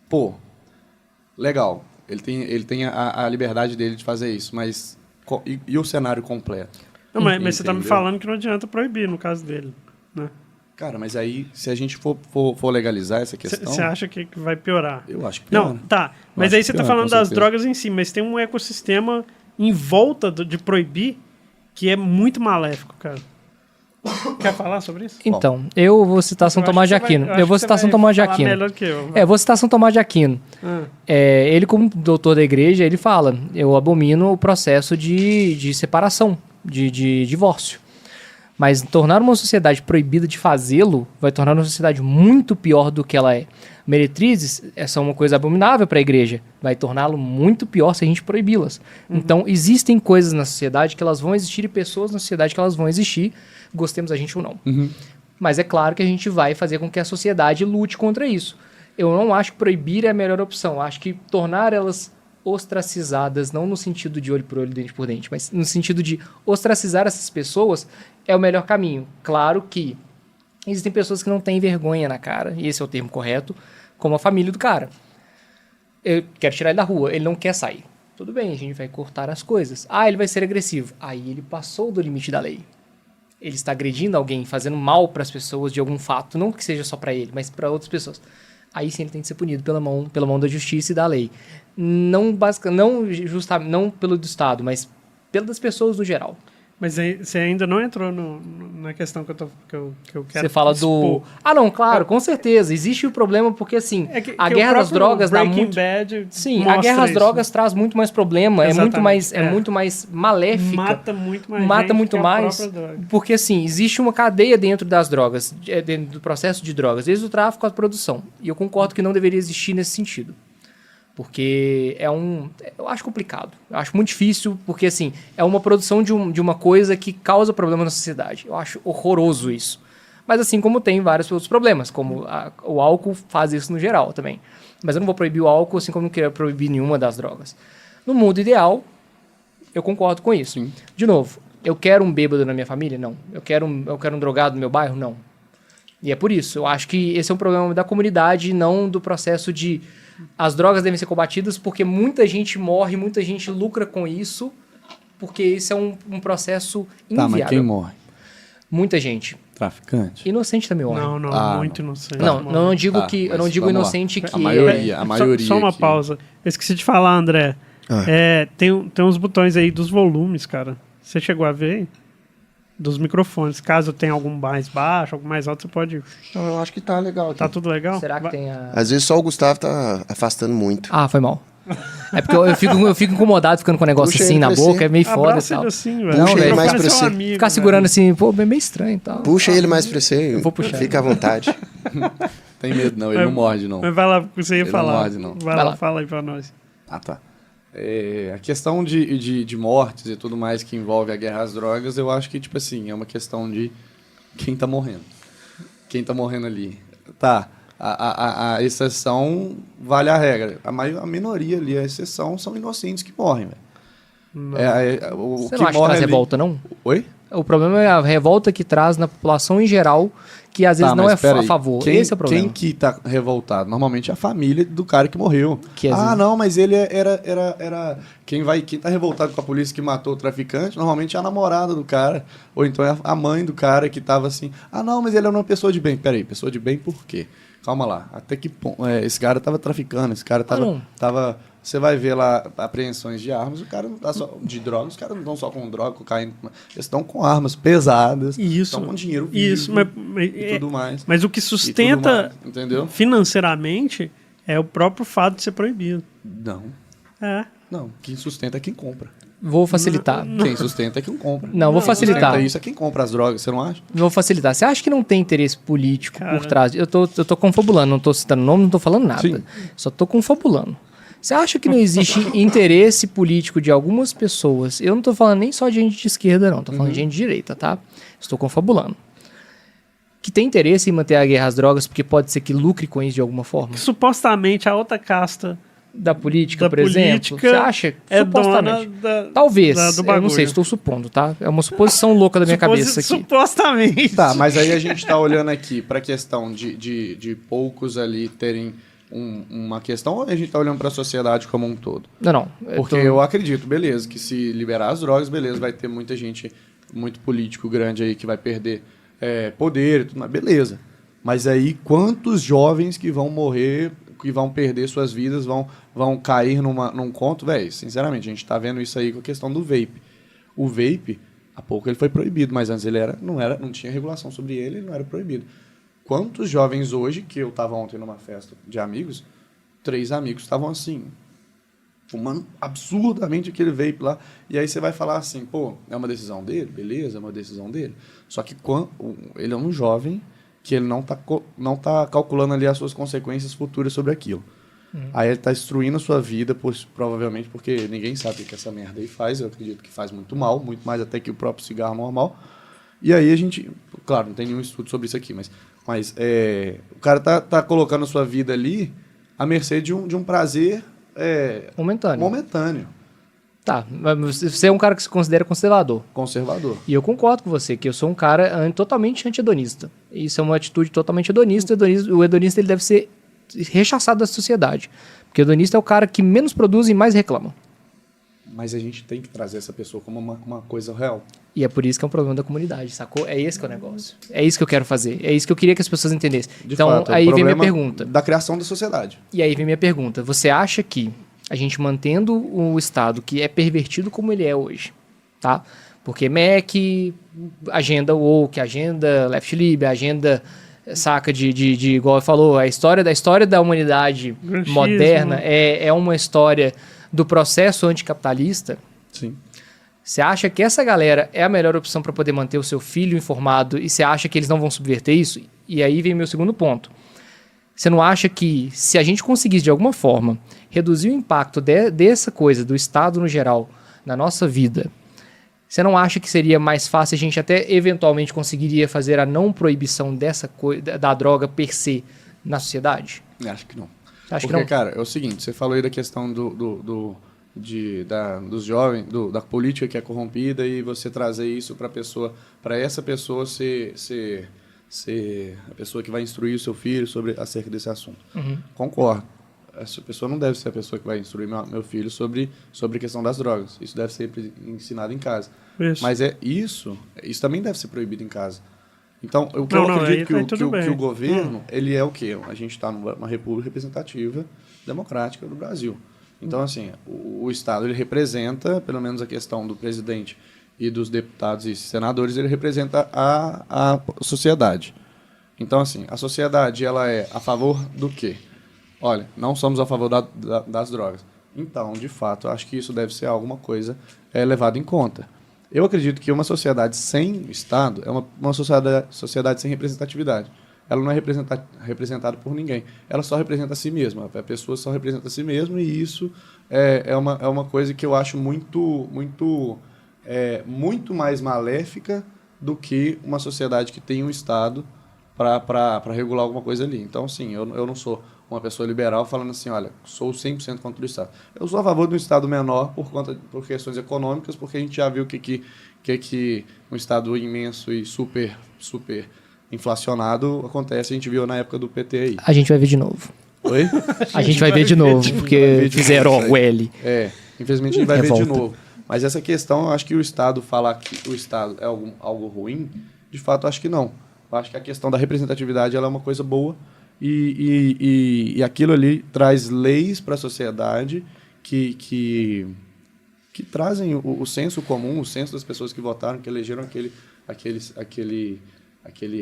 pô, legal. Ele tem a liberdade dele de fazer isso, mas e o cenário completo? Não, mas você tá me falando que não adianta proibir no caso dele, né? Cara, mas aí, se a gente for legalizar essa questão... Você acha que vai piorar? Eu acho que piora. Não, tá. Mas aí você tá falando das drogas em si, mas tem um ecossistema em volta de proibir que é muito maléfico, cara. Quer falar sobre isso? Então, eu vou citar São Tomás de Aquino. Eu vou citar São Tomás de Aquino. Melhor que eu. Vou citar São Tomás de Aquino. Ele, como doutor da igreja, ele fala: eu abomino o processo de separação, de divórcio. Mas tornar uma sociedade proibida de fazê-lo vai tornar uma sociedade muito pior do que ela é. Meretrizes são uma coisa abominável para a igreja. Vai torná-lo muito pior se a gente proibi-las. Então, existem coisas na sociedade que elas vão existir e pessoas na sociedade que elas vão existir, gostemos a gente ou não. Mas é claro que a gente vai fazer com que a sociedade lute contra isso. Eu não acho que proibir é a melhor opção. Eu acho que tornar elas ostracizadas, não no sentido de olho por olho, dente por dente, mas no sentido de ostracizar essas pessoas é o melhor caminho. Claro que existem pessoas que não têm vergonha na cara, e esse é o termo correto, como a família do cara. Eu quero tirar ele da rua, ele não quer sair. Tudo bem, a gente vai cortar as coisas. Ah, ele vai ser agressivo. Aí ele passou do limite da lei. Ele está agredindo alguém, fazendo mal para as pessoas de algum fato, não que seja só para ele, mas para outras pessoas. Aí sim ele tem que ser punido pela mão da justiça e da lei. Não pelo do Estado, mas pelas pessoas no geral. Mas aí, você ainda não entrou na questão que eu quero Você fala expor. Não, claro, com certeza. Existe o problema porque, assim, a guerra das drogas dá muito... Bad sim, a guerra das drogas traz muito mais problema, é muito mais maléfica. Mata muito mais porque, assim, existe uma cadeia dentro das drogas, dentro do processo de drogas, desde o tráfico à produção. E eu concordo que não deveria existir nesse sentido. Porque eu acho complicado, eu acho muito difícil, porque assim, é uma produção de uma coisa que causa problema na sociedade. Eu acho horroroso isso. Mas assim como tem vários outros problemas, como o álcool faz isso no geral também. Mas eu não vou proibir o álcool, assim como não queria proibir nenhuma das drogas. No mundo ideal, eu concordo com isso. Sim. De novo, eu quero um bêbado na minha família? Não. Eu quero um drogado no meu bairro? Não. E é por isso, eu acho que esse é um problema da comunidade, não do processo de... As drogas devem ser combatidas porque muita gente morre, muita gente lucra com isso, porque isso é um processo inviável. Tá, mas quem morre? Muita gente. Traficante? Inocente também morre. Muito inocente. Eu não digo inocente que... A maioria. Só uma pausa. Eu esqueci de falar, André. Tem uns botões aí dos volumes, cara. Você chegou a ver? Dos microfones. Caso tenha algum mais baixo, algum mais alto, você pode... Eu acho que tá legal aqui. Tá tudo legal? Será que tem a... Às vezes só o Gustavo tá afastando muito. Foi mal. É porque eu fico incomodado ficando com o negócio Puxa assim na boca, é meio foda e tal. Assim, Puxa ele mais pra você. Amigo, ficar segurando assim, pô, é meio estranho e tal. Puxa ele mais pra você. Eu vou puxar. Fica à vontade. Tem medo não, ele não morde não. Mas vai lá, você ia falar. Não morde não. Vai lá, fala aí pra nós. Tá. A questão de mortes e tudo mais que envolve a guerra às drogas, eu acho que, tipo assim, é uma questão de quem tá morrendo. Quem tá morrendo ali. Tá, a exceção vale a regra. A minoria ali, a exceção, são inocentes que morrem, velho. Você não acha que traz revolta, não? Oi? O problema é a revolta que traz na população em geral, que às vezes não é a favor. Esse é o problema. Quem que tá revoltado? Normalmente é a família do cara que morreu. Não, mas ele era... Quem tá revoltado com a polícia que matou o traficante, normalmente é a namorada do cara. Ou então é a mãe do cara que tava assim... não, mas ele era uma pessoa de bem. Peraí, pessoa de bem por quê? Calma lá. Até que ponto... esse cara tava traficando, esse cara tava você vai ver lá apreensões de armas, o cara não tá só de drogas, os caras não estão só com droga, cocaína, eles estão com armas pesadas, estão com dinheiro vivo e tudo mais. Mas o que sustenta financeiramente é o próprio fato de ser proibido. Não. Não, quem sustenta é quem compra. Vou facilitar. Quem sustenta é quem compra. Não, vou facilitar. Isso é quem compra as drogas, você não acha? Vou facilitar. Você acha que não tem interesse político por trás? Eu tô confabulando, não tô citando nome, não tô falando nada. Sim. Só tô confabulando. Você acha que não existe interesse político de algumas pessoas? Eu não tô falando nem só de gente de esquerda, não. Tô falando de gente de direita, tá? Estou confabulando. Que tem interesse em manter a guerra às drogas porque pode ser que lucre com isso de alguma forma? Que supostamente a outra casta da política, por exemplo, você acha? Supostamente. Talvez, eu não sei, estou supondo, tá? É uma suposição louca da minha cabeça aqui. Supostamente. Tá, mas aí a gente tá olhando aqui pra questão de poucos ali terem uma questão, ou a gente tá olhando pra sociedade como um todo? Não. Porque eu acredito, beleza, que se liberar as drogas, beleza, vai ter muita gente, muito político grande aí que vai perder poder e tudo mais, beleza. Mas aí, quantos jovens que vão morrer, que vão perder suas vidas, vão cair num conto, velho, sinceramente, a gente tá vendo isso aí com a questão do vape. O vape, há pouco ele foi proibido, mas antes ele não tinha regulação sobre ele não era proibido. Quantos jovens hoje, que eu tava ontem numa festa de amigos, 3 amigos estavam assim, fumando absurdamente aquele vape lá, e aí você vai falar assim, pô, é uma decisão dele? Beleza, é uma decisão dele. Só que ele é um jovem que ele não tá calculando ali as suas consequências futuras sobre aquilo. Aí ele tá destruindo a sua vida, provavelmente porque ninguém sabe o que essa merda aí faz, eu acredito que faz muito mal, muito mais até que o próprio cigarro normal. E aí a gente, claro, não tem nenhum estudo sobre isso aqui, mas o cara tá colocando a sua vida ali à mercê de um prazer momentâneo. Tá, mas você é um cara que se considera conservador. Conservador. E eu concordo com você, que eu sou um cara totalmente anti-hedonista. Isso é uma atitude totalmente hedonista. O hedonista ele deve ser rechaçado da sociedade. Porque o hedonista é o cara que menos produz e mais reclama. Mas a gente tem que trazer essa pessoa como uma coisa real. E é por isso que é um problema da comunidade, sacou? É esse que é o negócio. É isso que eu quero fazer. É isso que eu queria que as pessoas entendessem. Então, fato, aí vem minha pergunta. Da criação da sociedade. E aí vem minha pergunta. Você acha que a gente mantendo o Estado que é pervertido como ele é hoje, tá? Porque MEC, agenda woke, agenda left lib, agenda, saca, de igual falou, a história da humanidade moderna é uma história do processo anticapitalista. Sim. Você acha que essa galera é a melhor opção para poder manter o seu filho informado e você acha que eles não vão subverter isso? E aí vem meu segundo ponto. Você não acha que se a gente conseguisse de alguma forma reduzir o impacto dessa coisa, do Estado no geral, na nossa vida, você não acha que seria mais fácil a gente até eventualmente conseguiria fazer a não proibição dessa coisa, da droga per se na sociedade? Acho que não. Acho que não. Cara, é o seguinte, você falou aí da questão dos jovens, da política que é corrompida e você trazer isso para essa pessoa ser a pessoa que vai instruir o seu filho acerca desse assunto. Concordo. Essa pessoa não deve ser a pessoa que vai instruir meu filho sobre a questão das drogas. Isso deve ser ensinado em casa. Isso. Mas isso também deve ser proibido em casa. Então, eu acredito que o governo, ele é o quê? A gente está numa república representativa democrática do Brasil. Então, assim, o Estado, ele representa, pelo menos a questão do presidente e dos deputados e senadores, ele representa a sociedade. Então, assim, a sociedade, ela é a favor do quê? Olha, não somos a favor das drogas. Então, de fato, eu acho que isso deve ser alguma coisa levada em conta. Eu acredito que uma sociedade sem Estado é uma sociedade sem representatividade. Ela não é representada por ninguém. Ela só representa a si mesma. A pessoa só representa a si mesma e isso é uma coisa que eu acho muito mais maléfica do que uma sociedade que tem um Estado para regular alguma coisa ali. Então, sim, eu não sou uma pessoa liberal falando assim, olha, sou 100% contra o Estado. Eu sou a favor de um Estado menor por questões econômicas, porque a gente já viu que um Estado imenso e super inflacionado acontece, a gente viu na época do PT aí. A gente vai ver de novo. Oi? A gente vai ver de novo, porque fizeram o L. Infelizmente a gente vai ver de novo. Mas essa questão, eu acho que o Estado falar que o Estado é algo ruim, de fato, eu acho que não. Eu acho que a questão da representatividade ela é uma coisa boa e aquilo ali traz leis para a sociedade que trazem o senso comum, o senso das pessoas que votaram, que elegeram aquele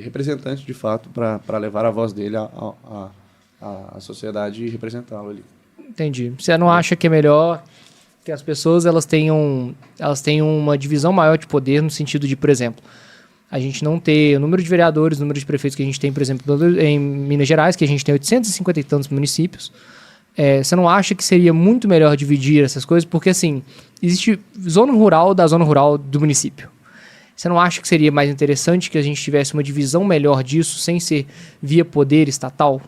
representante, de fato, para levar a voz dele à sociedade e representá-lo ali. Entendi. Você não acha que é melhor que as pessoas elas tenham uma divisão maior de poder no sentido de, por exemplo, a gente não ter o número de vereadores, o número de prefeitos que a gente tem, por exemplo, em Minas Gerais, que a gente tem 850 e tantos municípios. Você não acha que seria muito melhor dividir essas coisas? Porque, assim, existe zona rural da zona rural do município. Você não acha que seria mais interessante que a gente tivesse uma divisão melhor disso, sem ser via poder estatal?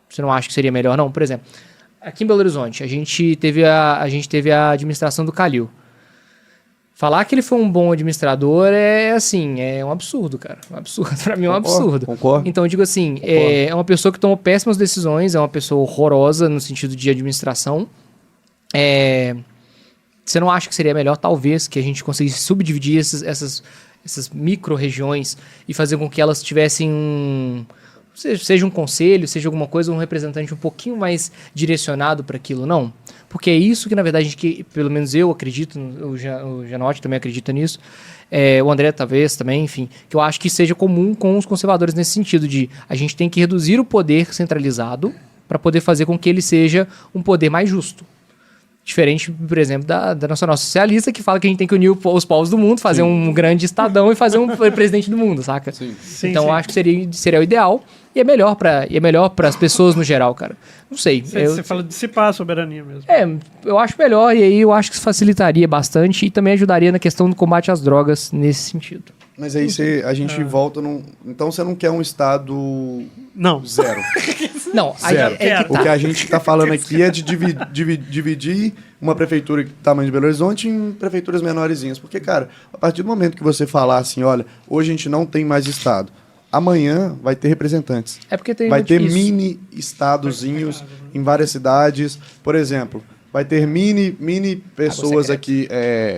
Você não acha que seria melhor, não? Por exemplo, aqui em Belo Horizonte, a gente teve a administração do Calil. Falar que ele foi um bom administrador é um absurdo, cara. Um absurdo. Pra mim é um absurdo. Concordo. Então, eu digo assim, é uma pessoa que tomou péssimas decisões, é uma pessoa horrorosa no sentido de administração. Você não acha que seria melhor, talvez, que a gente conseguisse subdividir essas micro-regiões e fazer com que elas tivessem seja um conselho, seja alguma coisa, um representante um pouquinho mais direcionado para aquilo, não? Porque é isso que, na verdade, que pelo menos eu acredito, o Janotti também acredita nisso, o André talvez também, enfim, que eu acho que seja comum com os conservadores nesse sentido de a gente tem que reduzir o poder centralizado para poder fazer com que ele seja um poder mais justo. Diferente, por exemplo, da Nacional Socialista, que fala que a gente tem que unir os povos do mundo, fazer um grande estadão e fazer um presidente do mundo, saca? Sim. Então, eu acho que seria o ideal e é melhor para as pessoas no geral, cara. Não sei. Você fala de dissipar a soberania mesmo. Eu acho melhor e aí eu acho que isso facilitaria bastante e também ajudaria na questão do combate às drogas nesse sentido. Mas aí a gente volta num... Então você não quer um Estado... Não. Zero. Não, zero. Aí O que a gente está falando aqui é de dividir uma prefeitura do tamanho de Belo Horizonte em prefeituras menorzinhas. Porque, cara, a partir do momento que você falar assim, olha, hoje a gente não tem mais Estado, amanhã vai ter representantes. Vai ter mini estadozinhos em várias cidades. Por exemplo, vai ter mini pessoas aqui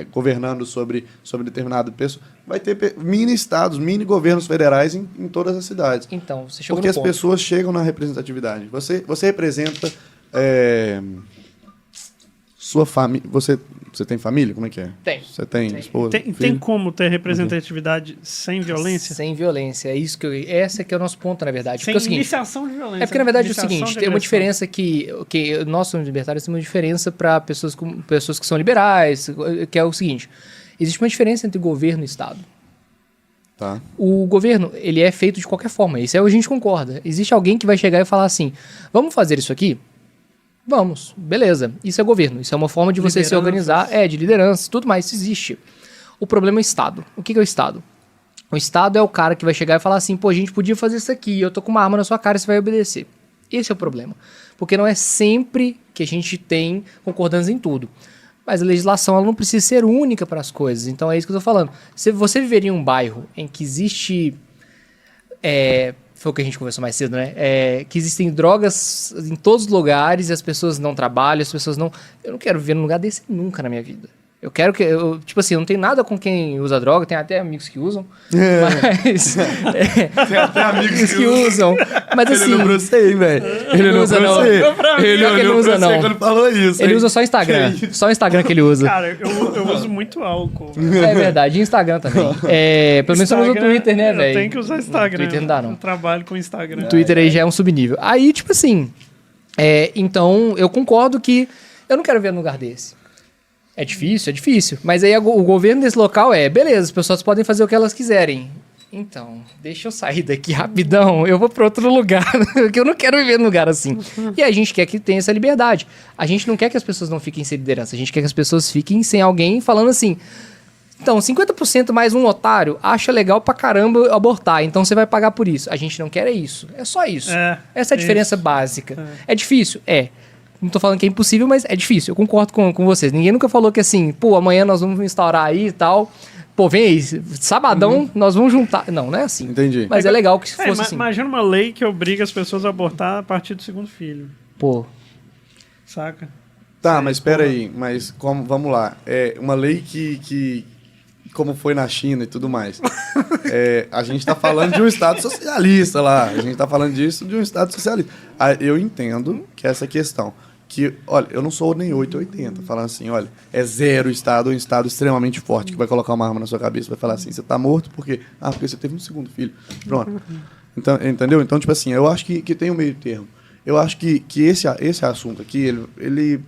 governando sobre determinado pessoa. Vai ter mini estados, mini governos federais em todas as cidades. Então, você chegou porque no as ponto. pessoas chegam na representatividade. Você representa sua família. Você tem família? Como é que é? Tem. Você tem esposa? Tem como ter representatividade sem violência? Sem violência. Esse que é o nosso ponto, na verdade. Sem iniciação de violência. Porque, na verdade, é o seguinte, tem uma diferença que nós somos libertários, tem uma diferença para pessoas que são liberais, que é o seguinte, existe uma diferença entre governo e Estado. Tá. O governo, ele é feito de qualquer forma, isso aí a gente concorda. Existe alguém que vai chegar e falar assim, vamos fazer isso aqui? Vamos, beleza. Isso é governo, isso é uma forma de você se organizar, de liderança, tudo mais, isso existe. O problema é o Estado. O que é o Estado? O Estado é o cara que vai chegar e falar assim, pô, a gente podia fazer isso aqui, eu tô com uma arma na sua cara e você vai obedecer. Esse é o problema. Porque não é sempre que a gente tem concordância em tudo. Mas a legislação ela não precisa ser única para as coisas. Então é isso que eu tô falando. Se você viveria em um bairro em que existe... foi o que a gente conversou mais cedo, né? Que existem drogas em todos os lugares e as pessoas não trabalham, as pessoas não... Eu não quero viver num lugar desse nunca na minha vida. Eu quero que... tipo assim, eu não tenho nada com quem usa droga, tem até amigos que usam, mas... Tem até amigos que usam. Mas assim... Ele olhou pra você, hein, velho? Ele não usa, não. Ele olhou pra você quando falou isso. Ele usa só Instagram. Só o Instagram que ele usa. Cara, eu uso muito álcool. É verdade, e Instagram também. Pelo menos você não usa o Twitter, né, velho? Eu tenho que usar Instagram. Twitter não dá, não. Eu trabalho com Instagram. Twitter aí já é um subnível. Aí, tipo assim... então, eu concordo que eu não quero ver num lugar desse. É difícil. Mas aí o governo desse local beleza, as pessoas podem fazer o que elas quiserem. Então, deixa eu sair daqui rapidão, eu vou para outro lugar, porque eu não quero viver num lugar assim. E a gente quer que tenha essa liberdade. A gente não quer que as pessoas não fiquem sem liderança, a gente quer que as pessoas fiquem sem alguém falando assim, Então, 50% mais um otário acha legal pra caramba abortar, então você vai pagar por isso. A gente não quer isso. É só isso. Essa é a diferença básica. É difícil? É. Não tô falando que é impossível, mas é difícil. Eu concordo com vocês. Ninguém nunca falou que assim, pô, amanhã nós vamos instaurar aí e tal. Pô, vem aí, sabadão nós vamos juntar. Não é assim. Entendi. Mas é legal que fosse assim. Imagina uma lei que obriga as pessoas a abortar a partir do segundo filho. Pô. Saca? Tá, mas espera aí. Mas vamos lá. É uma lei que como foi na China e tudo mais. A gente tá falando de um Estado socialista lá. A gente tá falando disso de um Estado socialista. Eu entendo que essa questão... Que, olha, eu não sou nem 8 ou 80, falando assim, olha, é zero Estado, um Estado extremamente forte, que vai colocar uma arma na sua cabeça, vai falar assim, você tá morto por quê? Ah, porque você teve um segundo filho. Pronto. Então, entendeu? Então, tipo assim, eu acho que tem um meio termo. Eu acho que esse assunto aqui, ele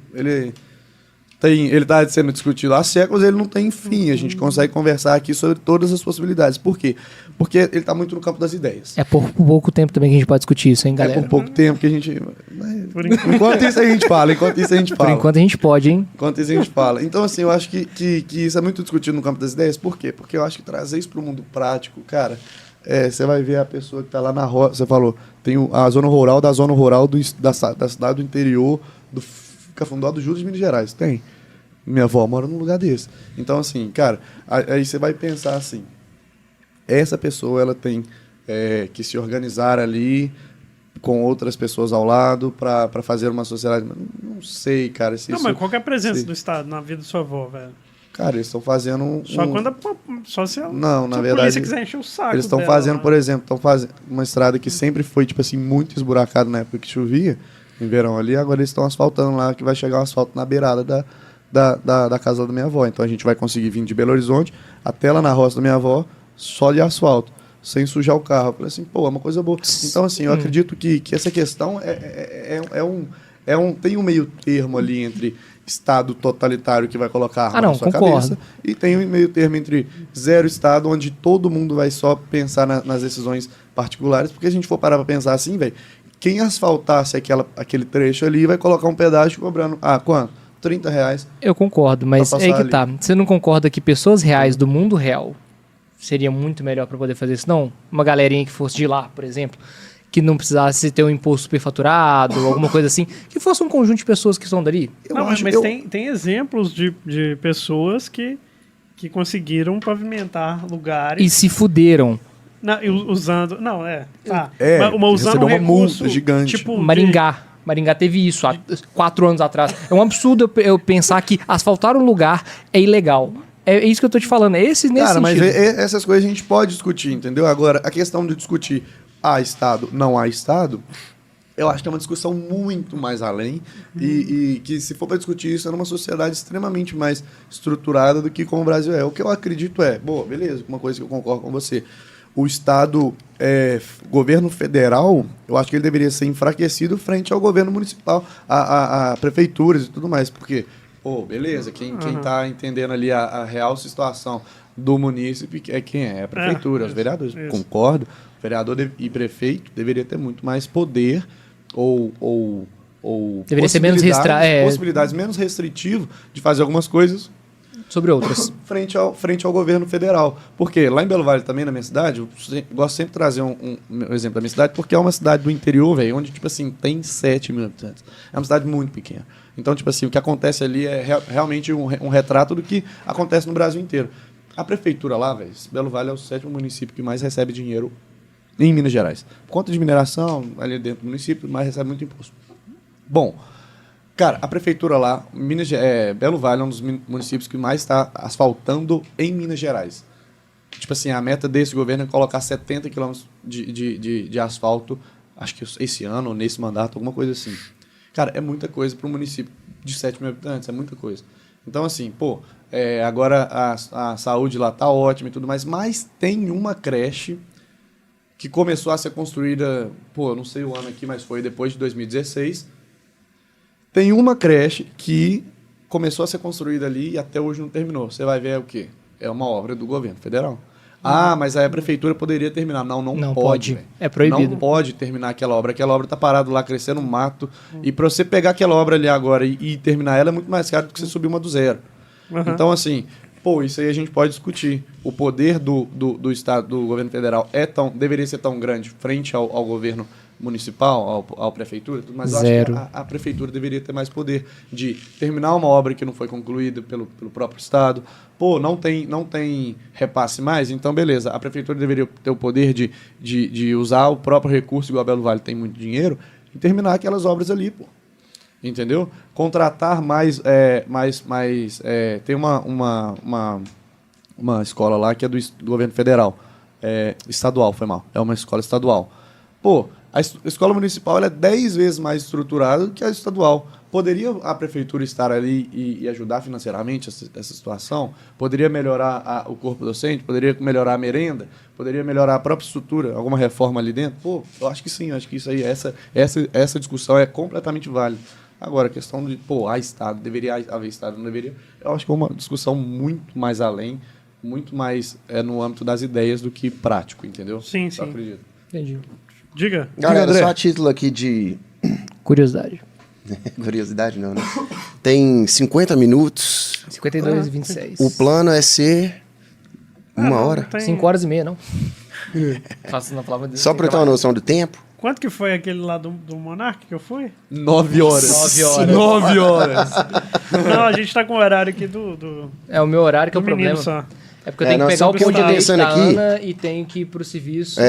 está sendo discutido há séculos, ele não tem fim. A gente consegue conversar aqui sobre todas as possibilidades. Por quê? Porque ele está muito no campo das ideias. É por pouco tempo também que a gente pode discutir isso, hein, galera? É por pouco tempo que a gente... Enquanto isso a gente fala. Por enquanto a gente pode, hein? Enquanto isso a gente fala. Então, assim, eu acho que isso é muito discutido no campo das ideias. Por quê? Porque eu acho que trazer isso para o mundo prático, cara... você vai ver a pessoa que está lá na roça... Você falou, tem a zona rural da da cidade do interior do Cafundó do Judas de Minas Gerais. Tem. Minha avó mora num lugar desse. Então, assim, cara, aí você vai pensar assim, essa pessoa, ela tem que se organizar ali com outras pessoas ao lado para fazer uma sociedade... Não sei, cara. Mas qual que é a presença do Estado na vida da sua avó, velho? Cara, eles estão fazendo... Só se não, na se verdade, a polícia quiser encher o saco eles estão fazendo, por exemplo, uma estrada que sempre foi, tipo assim, muito esburacada na época que chovia, em verão ali, agora eles estão asfaltando lá, que vai chegar um asfalto na beirada da casa da minha avó. Então a gente vai conseguir vir de Belo Horizonte até lá na roça da minha avó, só de asfalto, sem sujar o carro. Eu falei assim, pô, é uma coisa boa. Então, assim, eu acredito que essa questão tem um meio termo ali entre Estado totalitário que vai colocar arma na sua cabeça e tem um meio termo entre zero Estado, onde todo mundo vai só pensar nas decisões particulares, porque se a gente for parar pra pensar assim, velho, quem asfaltasse aquele trecho ali vai colocar um pedágio cobrando, quanto? R$30. Eu concordo, mas é que tá. Você não concorda que pessoas reais do mundo real seria muito melhor para poder fazer isso? Não, uma galerinha que fosse de lá, por exemplo, que não precisasse ter um imposto superfaturado, alguma coisa assim, que fosse um conjunto de pessoas que estão dali. Tem exemplos de pessoas que conseguiram pavimentar lugares... E se fuderam. Usando... Não, usando uma multa gigante. Tipo Maringá teve isso há 4 anos atrás. É um absurdo eu pensar que asfaltar um lugar é ilegal. É isso que eu tô te falando. Nesse Cara, sentido. Mas essas coisas a gente pode discutir, entendeu? Agora, a questão de discutir há Estado, não há Estado, eu acho que é uma discussão muito mais além e que, se for para discutir isso, é numa sociedade extremamente mais estruturada do que como o Brasil é. O que eu acredito beleza, uma coisa que eu concordo com você, o Estado, governo federal, eu acho que ele deveria ser enfraquecido frente ao governo municipal, a prefeituras e tudo mais, porque, beleza, quem está entendendo ali a real situação do munícipe é quem é a prefeitura, os vereadores. Isso. Concordo, vereador e prefeito deveria ter muito mais poder ou deveria ser menos possibilidades menos restritivo de fazer algumas coisas sobre outras. frente ao governo federal. Porque lá em Belo Vale também, na minha cidade, eu gosto sempre de trazer um exemplo da minha cidade, porque é uma cidade do interior, velho, onde, tipo assim, tem 7 mil habitantes. É uma cidade muito pequena. Então, tipo assim, o que acontece ali é realmente um retrato do que acontece no Brasil inteiro. A prefeitura lá, velho, Belo Vale é o 7º município que mais recebe dinheiro em Minas Gerais. Por conta de mineração, ali dentro do município, mais recebe muito imposto. Bom, cara, a prefeitura lá, Belo Vale é um dos municípios que mais está asfaltando em Minas Gerais. Tipo assim, a meta desse governo é colocar 70 quilômetros de asfalto, acho que esse ano, ou nesse mandato, alguma coisa assim. Cara, é muita coisa para um município de 7 mil habitantes, é muita coisa. Então, assim, agora a saúde lá tá ótima e tudo mais, mas tem uma creche que começou a ser construída, eu não sei o ano aqui, mas foi depois de 2016. Tem uma creche que começou a ser construída ali e até hoje não terminou. Você vai ver o quê? É uma obra do governo federal. Mas aí a prefeitura poderia terminar. Não pode. É proibido. Não pode terminar aquela obra. Aquela obra está parada lá, crescendo um mato. E para você pegar aquela obra ali agora e terminar ela é muito mais caro do que você subir uma do zero. Então, assim, Pô, isso aí a gente pode discutir. O poder do Estado, do governo federal, deveria ser tão grande frente ao governo municipal, à prefeitura, mas eu acho que a prefeitura deveria ter mais poder de terminar uma obra que não foi concluída pelo próprio Estado. Pô, não tem repasse mais, então beleza, a prefeitura deveria ter o poder de usar o próprio recurso, igual a Belo Vale tem muito dinheiro, e terminar aquelas obras ali, pô. Entendeu? Contratar mais... tem uma escola lá que é do governo federal. Estadual, foi mal. É uma escola estadual. Pô, a escola municipal ela é 10 vezes mais estruturada do que a estadual. Poderia a prefeitura estar ali e ajudar financeiramente essa situação? Poderia melhorar o corpo docente? Poderia melhorar a merenda? Poderia melhorar a própria estrutura? Alguma reforma ali dentro? Pô, eu acho que sim. Eu acho que isso aí, essa discussão é completamente válida. Agora, a questão de, Estado, deveria haver Estado, não deveria, eu acho que é uma discussão muito mais além, muito mais no âmbito das ideias do que prático, entendeu? Sim, eu sim. acredito. Entendi. Diga. Galera, só a título aqui de... Curiosidade. Curiosidade não, né? Tem 50 minutos. 52 e 26. O plano é ser uma hora. 5 horas e meia, não? Faço na palavra Só pra eu ter uma noção do tempo. Quanto que foi aquele lá do Monark que eu fui? 9 horas. 9 horas. Não, a gente tá com o horário aqui do É o meu horário que é o problema. só. É porque eu tenho que nós pegar o estamos ponto de leite conversando da aqui. Ana e tenho que ir pro serviço.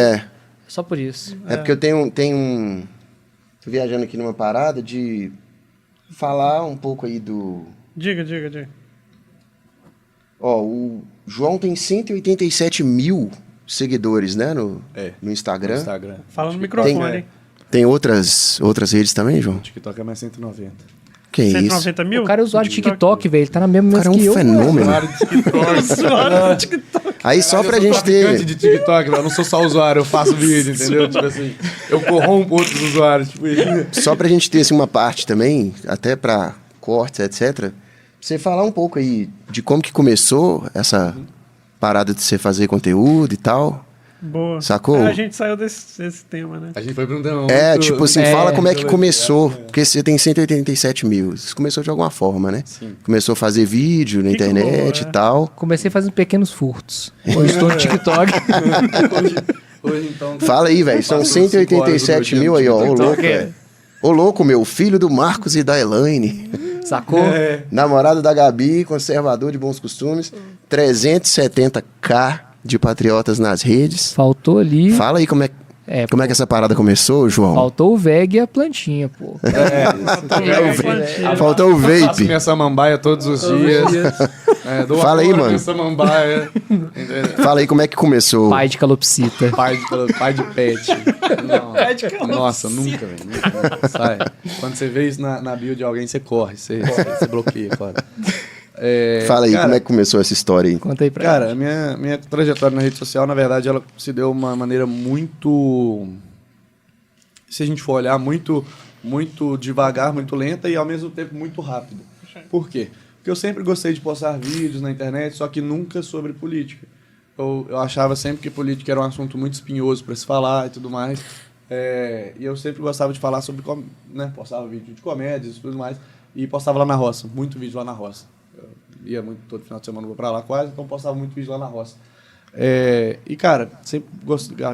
Só por isso. É porque eu tenho tô viajando aqui numa parada de falar um pouco aí do... Diga. Ó, o João tem 187 mil seguidores, né, no Instagram. Fala no microfone, hein? Tem outras redes também, João? O TikTok é mais 190. Que isso? 190 mil? O cara é usuário de TikTok, velho. Ele tá na mesma O cara é um que eu. fenômeno. Usuário do TikTok. Aí só pra gente ter... de TikTok, eu não sou só usuário, eu faço vídeo, entendeu? Tipo assim, eu corrompo outros usuários. Tipo isso. Só pra gente ter assim, uma parte também, até pra cortes, etc. Você falar um pouco aí de como que começou essa parada de você fazer conteúdo e tal. Boa. Sacou? A gente saiu desse tema, né? A gente foi pra um tema tipo assim, fala como é que começou. Porque você tem 187 mil. Você começou de alguma forma, né? Sim. Começou a fazer vídeo na internet e tal. Comecei fazendo pequenos furtos. Hoje estou no TikTok. Hoje, então, Fala aí, velho. São 187 mil aí, ó. Ô louco, velho. Ô louco, meu. Filho do Marcos e da Elaine. Sacou? Namorado da Gabi, conservador de bons costumes. 370k de patriotas nas redes. Faltou ali. Fala aí como é que essa parada começou, João. Faltou o VEG e a plantinha, pô. Faltou o faço vape. minha samambaia todos os dias. Fala aí, mano. Samambaia. Fala aí como é que começou. Pai de calopsita. Pai de pet. Não. Pai de calopsita. Nossa, nunca, velho. Nunca. Sai. Quando você vê isso na bio de alguém, você corre. Você bloqueia, claro. Fala aí, cara, como é que começou essa história aí? Conta aí pra Cara, a minha trajetória na rede social, na verdade, ela se deu de uma maneira muito... Se a gente for olhar, muito devagar, muito lenta e, ao mesmo tempo, muito rápida. Por quê? Porque eu sempre gostei de postar vídeos na internet, só que nunca sobre política. Eu achava sempre que política era um assunto muito espinhoso para se falar e tudo mais. E eu sempre gostava de falar sobre... Postava vídeo de comédias e tudo mais. E postava lá na roça, muito vídeo lá na roça. Eu ia muito, todo final de semana eu vou pra lá quase, então postava muito vídeo lá na roça. E, cara, sempre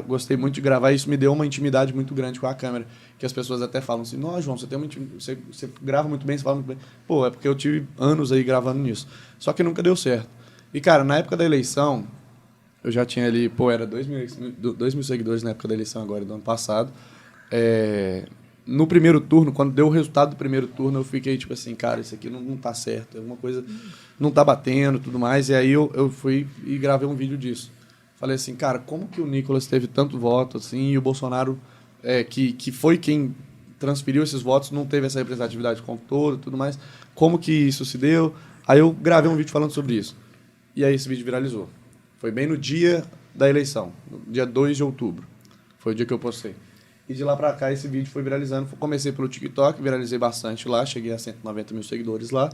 gostei muito de gravar, e isso me deu uma intimidade muito grande com a câmera. Que as pessoas até falam assim, nossa, João, você grava muito bem, você fala muito bem. Pô, é porque eu tive anos aí gravando nisso. Só que nunca deu certo. E, cara, na época da eleição, eu já tinha ali, era 2 mil seguidores na época da eleição agora, do ano passado. No primeiro turno, quando deu o resultado do primeiro turno, eu fiquei tipo assim, cara, isso aqui não tá certo, alguma coisa não tá batendo e tudo mais. E aí eu fui e gravei um vídeo disso. Falei assim, cara, como que o Nicolas teve tanto voto assim e o Bolsonaro, que foi quem transferiu esses votos, não teve essa representatividade como todo e tudo mais? Como que isso se deu? Aí eu gravei um vídeo falando sobre isso. E aí esse vídeo viralizou. Foi bem no dia da eleição, no dia 2 de outubro. Foi o dia que eu postei. E de lá pra cá esse vídeo foi viralizando. Comecei pelo TikTok, viralizei bastante lá, cheguei a 190 mil seguidores lá.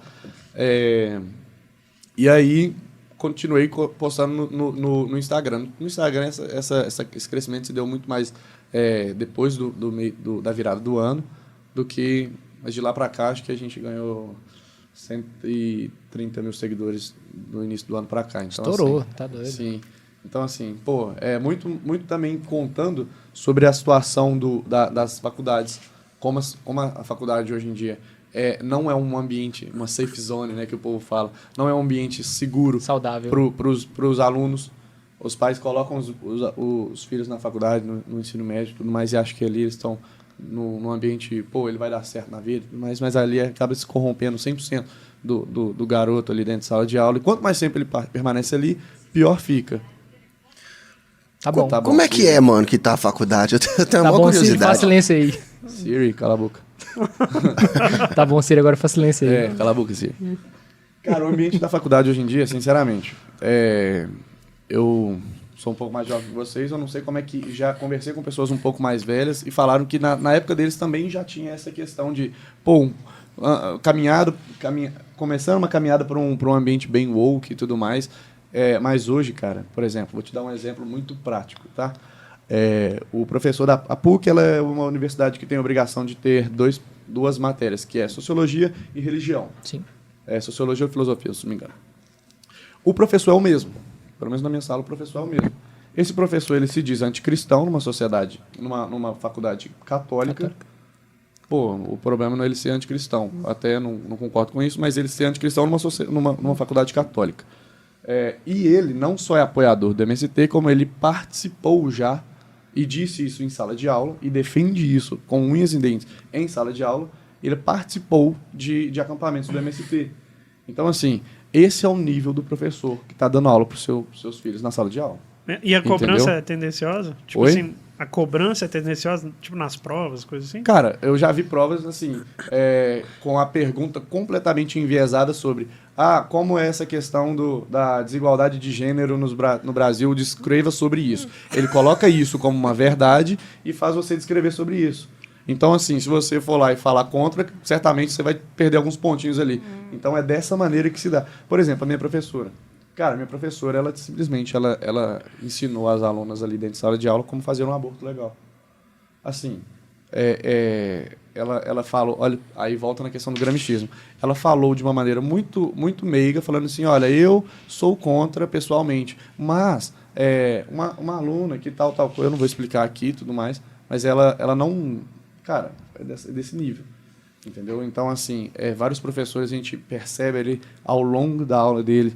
E aí continuei postando no Instagram. No Instagram esse crescimento se deu muito mais depois da virada do ano do que... Mas de lá pra cá acho que a gente ganhou 130 mil seguidores do início do ano para cá. Então, estourou, assim, tá doido. Sim. Então, assim, pô, é muito também contando sobre a situação das faculdades, como a faculdade hoje em dia não é um ambiente, uma safe zone, né, que o povo fala, não é um ambiente seguro, saudável para os alunos. Os pais colocam os filhos na faculdade, no ensino médio e tudo mais, e acham que ali eles estão num ambiente, pô, ele vai dar certo na vida, mas ali acaba se corrompendo 100% do garoto ali dentro de sala de aula. E quanto mais tempo ele permanece ali, pior fica. Tá bom. Como é que é, mano, que tá a faculdade? Eu tenho uma curiosidade. Siri, faz silêncio aí. Siri, cala a boca. Tá bom, Siri, agora faz silêncio aí. Cala a boca, Siri. Cara, o ambiente da faculdade hoje em dia, sinceramente, eu sou um pouco mais jovem que vocês, eu não sei como é que... Já conversei com pessoas um pouco mais velhas e falaram que na época deles também já tinha essa questão de, pô, começando uma caminhada para um ambiente bem woke e tudo mais. Mas hoje, cara, por exemplo, vou te dar um exemplo muito prático, tá? O professor da PUC, ela é uma universidade que tem a obrigação de ter duas matérias, que é Sociologia e Religião. Sim. Sociologia ou Filosofia, se não me engano. O professor é o mesmo. Pelo menos na minha sala, o professor é o mesmo. Esse professor, ele se diz anticristão numa sociedade, numa faculdade católica. Pô, o problema não é ele ser anticristão. Até não concordo com isso, mas ele ser anticristão numa faculdade católica. E ele não só é apoiador do MST, como ele participou já e disse isso em sala de aula e defende isso com unhas e dentes em sala de aula. Ele participou de acampamentos do MST. Então, assim, esse é o nível do professor que está dando aula para os seus filhos na sala de aula. E a cobrança Entendeu? é tendenciosa? Tipo Oi? assim, a cobrança é tendenciosa, tipo nas provas, coisas assim? Cara, eu já vi provas assim, com a pergunta completamente enviesada sobre como é essa questão da desigualdade de gênero no Brasil, descreva sobre isso. Ele coloca isso como uma verdade e faz você descrever sobre isso. Então, assim, se você for lá e falar contra, certamente você vai perder alguns pontinhos ali. Então, é dessa maneira que se dá. Por exemplo, a minha professora. Cara, minha professora, ela simplesmente ela ensinou as alunas ali dentro de sala de aula como fazer um aborto legal. Assim, ela falou, olha, aí volta na questão do gramscismo. Ela falou de uma maneira muito, muito meiga, falando assim, olha, eu sou contra pessoalmente, mas uma aluna que tal coisa, eu não vou explicar aqui e tudo mais, mas ela não, cara, é desse nível. Entendeu? Então, assim, vários professores a gente percebe ali ao longo da aula dele.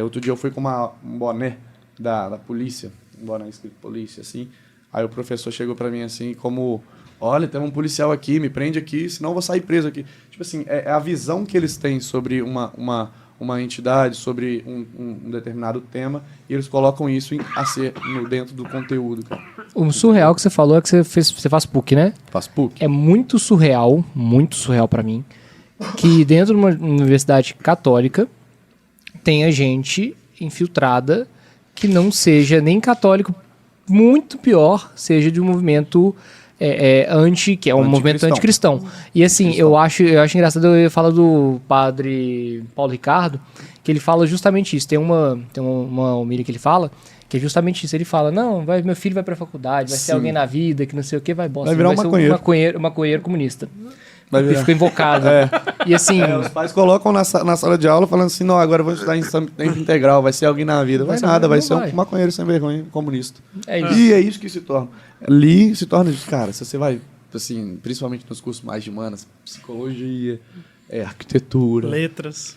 Outro dia eu fui com um boné da polícia, um boné escrito polícia, assim. Aí o professor chegou para mim assim, como, olha, tem um policial aqui, me prende aqui, senão eu vou sair preso aqui. Tipo assim, é a visão que eles têm sobre uma entidade, sobre um determinado tema, e eles colocam isso dentro do conteúdo, cara. O surreal que você falou é que você faz PUC, né? Faz PUC. É muito surreal pra mim, que dentro de uma universidade católica tenha gente infiltrada que não seja nem católico, muito pior, seja de um movimento que é um movimento anticristão. E assim, eu acho engraçado, eu falo do padre Paulo Ricardo, que ele fala justamente isso. Tem uma homilia que ele fala, que é justamente isso. Ele fala, não, meu filho vai pra faculdade, vai ser alguém na vida, que não sei o que, vai bosta. Vai virar um maconheiro comunista. Ele ficou invocado. E assim... os pais colocam na sala de aula falando assim, não, agora eu vou estudar em tempo integral, vai ser alguém na vida. Vai ser um maconheiro sem vergonha comunista. É isso. E é isso que se torna. Ali se torna, cara, se você vai, assim, principalmente nos cursos mais de humanas, psicologia, arquitetura... Letras.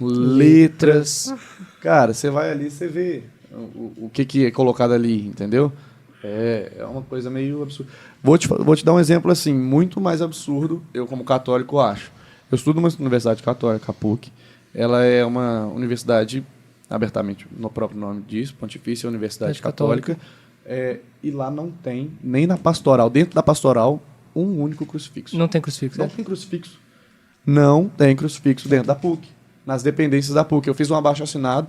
Cara, você vai ali, você vê o que é colocado ali, entendeu? É uma coisa meio absurda. Vou te dar um exemplo assim, muito mais absurdo, eu como católico acho. Eu estudo numa universidade católica, a PUC. Ela é uma universidade, abertamente, no próprio nome diz, Pontifícia Universidade Católica. E lá não tem, nem na pastoral, dentro da pastoral, um único crucifixo. Não tem crucifixo? Não tem crucifixo. Não tem crucifixo dentro da PUC. Nas dependências da PUC. Eu fiz um abaixo-assinado,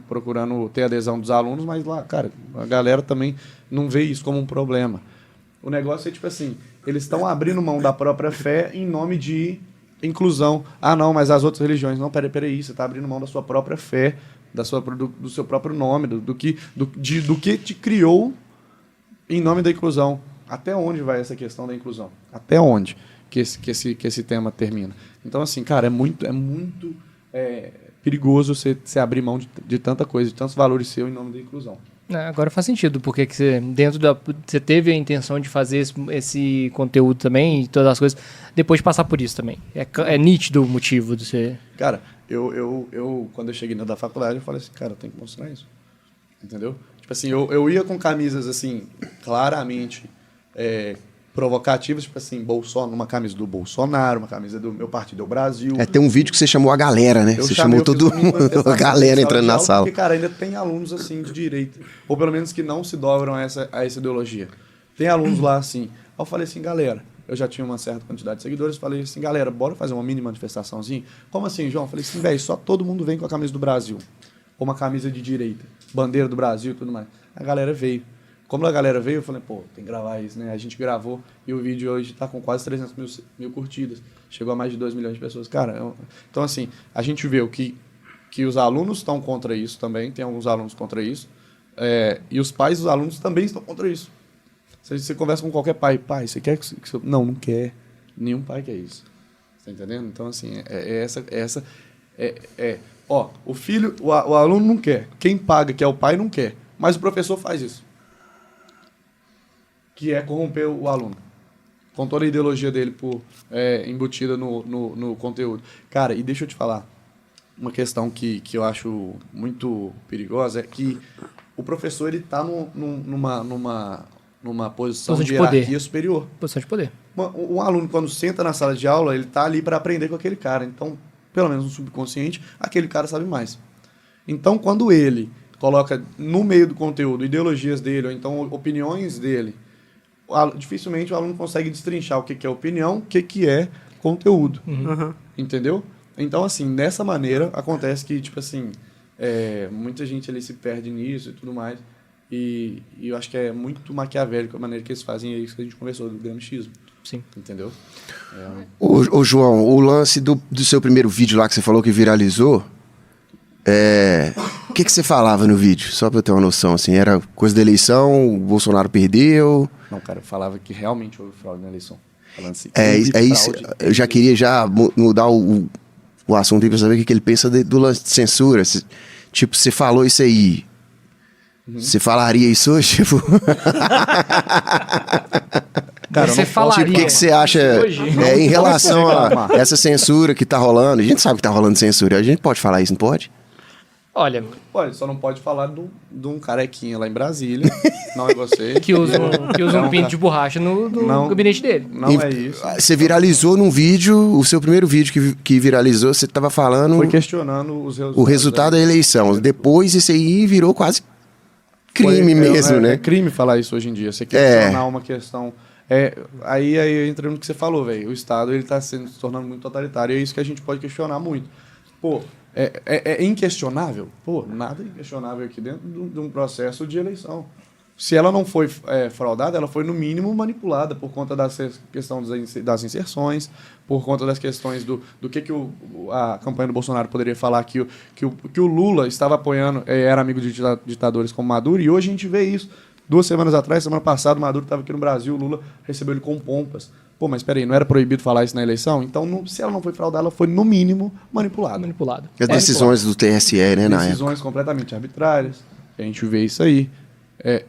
procurando ter adesão dos alunos, mas lá, cara, a galera também não vê isso como um problema. O negócio é tipo assim, eles estão abrindo mão da própria fé em nome de inclusão. Não, mas as outras religiões, não, peraí, você está abrindo mão da sua própria fé, do seu próprio nome, do que te criou em nome da inclusão. Até onde vai essa questão da inclusão? Até onde? que esse tema termina. Então, assim, cara, é muito perigoso você abrir mão de tanta coisa, de tantos valores seus em nome da inclusão. Agora faz sentido, porque que você teve a intenção de fazer esse conteúdo também e todas as coisas, depois de passar por isso também. É nítido o motivo de você... Cara, eu quando eu cheguei da faculdade, eu falei assim, cara, eu tenho que mostrar isso. Entendeu? Tipo assim, eu ia com camisas, assim, claramente provocativas, tipo assim, uma camisa do Bolsonaro, uma camisa do meu partido, o Brasil. Tem um vídeo que você chamou a galera, né? Você chamou todo mundo, a galera entrando na sala. Porque, cara, ainda tem alunos, assim, de direita, ou pelo menos que não se dobram a essa ideologia. Tem alunos lá, assim. Aí eu falei assim, galera, eu já tinha uma certa quantidade de seguidores, falei assim, galera, bora fazer uma mini manifestaçãozinha? Como assim, João? Eu falei assim, velho, só todo mundo vem com a camisa do Brasil. Ou uma camisa de direita, bandeira do Brasil e tudo mais. A galera veio. Como a galera veio, eu falei, pô, tem que gravar isso, né? A gente gravou e o vídeo hoje tá com quase 300 mil curtidas. Chegou a mais de 2 milhões de pessoas. Cara, então assim, a gente vê que os alunos estão contra isso também, tem alguns alunos contra isso, e os pais dos alunos também estão contra isso. Você conversa com qualquer pai, você quer que seu... Não quer. Nenhum pai quer isso. Tá entendendo? Então, assim, o filho, o aluno não quer. Quem paga, que é o pai, não quer. Mas o professor faz isso. Que é corromper o aluno. Com toda a ideologia dele embutida no conteúdo. Cara, e deixa eu te falar. Uma questão que eu acho muito perigosa é que o professor ele tá numa posição de hierarquia poder. Superior. Posição de poder. Um aluno, quando senta na sala de aula, ele tá ali para aprender com aquele cara. Então, pelo menos no subconsciente, aquele cara sabe mais. Então, quando ele coloca no meio do conteúdo ideologias dele, ou então opiniões dele, dificilmente o aluno consegue destrinchar o que é opinião, o que é conteúdo. Uhum. Entendeu? Então, assim, dessa maneira, acontece que, tipo assim, muita gente ali se perde nisso e tudo mais. E eu acho que é muito maquiavélico a maneira que eles fazem, é isso que a gente conversou, do gramscismo. Sim. Entendeu? Ô, João, o lance do seu primeiro vídeo lá que você falou que viralizou, o que você falava no vídeo? Só pra eu ter uma noção, assim, era coisa da eleição, o Bolsonaro perdeu... Não, cara, eu falava que realmente houve fraude na eleição. Falando assim, isso, eu já queria mudar o assunto aí pra saber o que ele pensa do lance de censura. Tipo, você falou isso aí, você falaria isso hoje? Tipo... Cara, você falaria. Tipo, o que você acha em relação a essa censura que tá rolando? A gente sabe que tá rolando censura, a gente pode falar isso, não pode? Olha, só não pode falar de um carequinha lá em Brasília, não é você. que usa um pinto de borracha no gabinete dele. Não é isso. Você viralizou num vídeo, o seu primeiro vídeo que viralizou, você tava falando... Foi questionando o resultado da eleição. Depois isso aí virou quase crime mesmo, né? É crime falar isso hoje em dia. Você questionar uma questão... Aí entra no que você falou, velho. O Estado ele tá se tornando muito totalitário e é isso que a gente pode questionar muito. Pô, é inquestionável? Pô, nada é inquestionável aqui dentro de um processo de eleição. Se ela não foi fraudada, ela foi, no mínimo, manipulada por conta da questão das inserções, por conta das questões do que a campanha do Bolsonaro poderia falar que o Lula estava apoiando, era amigo de ditadores como Maduro, e hoje a gente vê isso. 2 semanas atrás, semana passada, o Maduro estava aqui no Brasil, o Lula recebeu ele com pompas. Pô, mas peraí, não era proibido falar isso na eleição? Então, se ela não foi fraudada, ela foi, no mínimo, manipulada. As decisões do TSE, né, na época. Decisões completamente arbitrárias. A gente vê isso aí.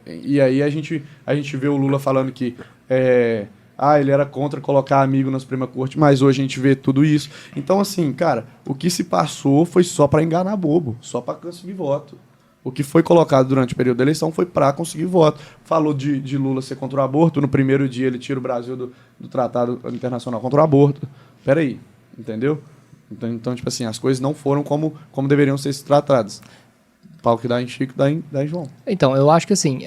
E aí a gente vê o Lula falando que ele era contra colocar amigo na Suprema Corte, mas hoje a gente vê tudo isso. Então, assim, cara, o que se passou foi só para enganar bobo, só para conseguir voto. O que foi colocado durante o período da eleição foi para conseguir voto. Falou de Lula ser contra o aborto. No primeiro dia ele tira o Brasil do Tratado Internacional contra o Aborto. Peraí, entendeu? Então, tipo assim, as coisas não foram como deveriam ser tratadas. Pau que dá em Chico, dá em João. Então, eu acho que assim,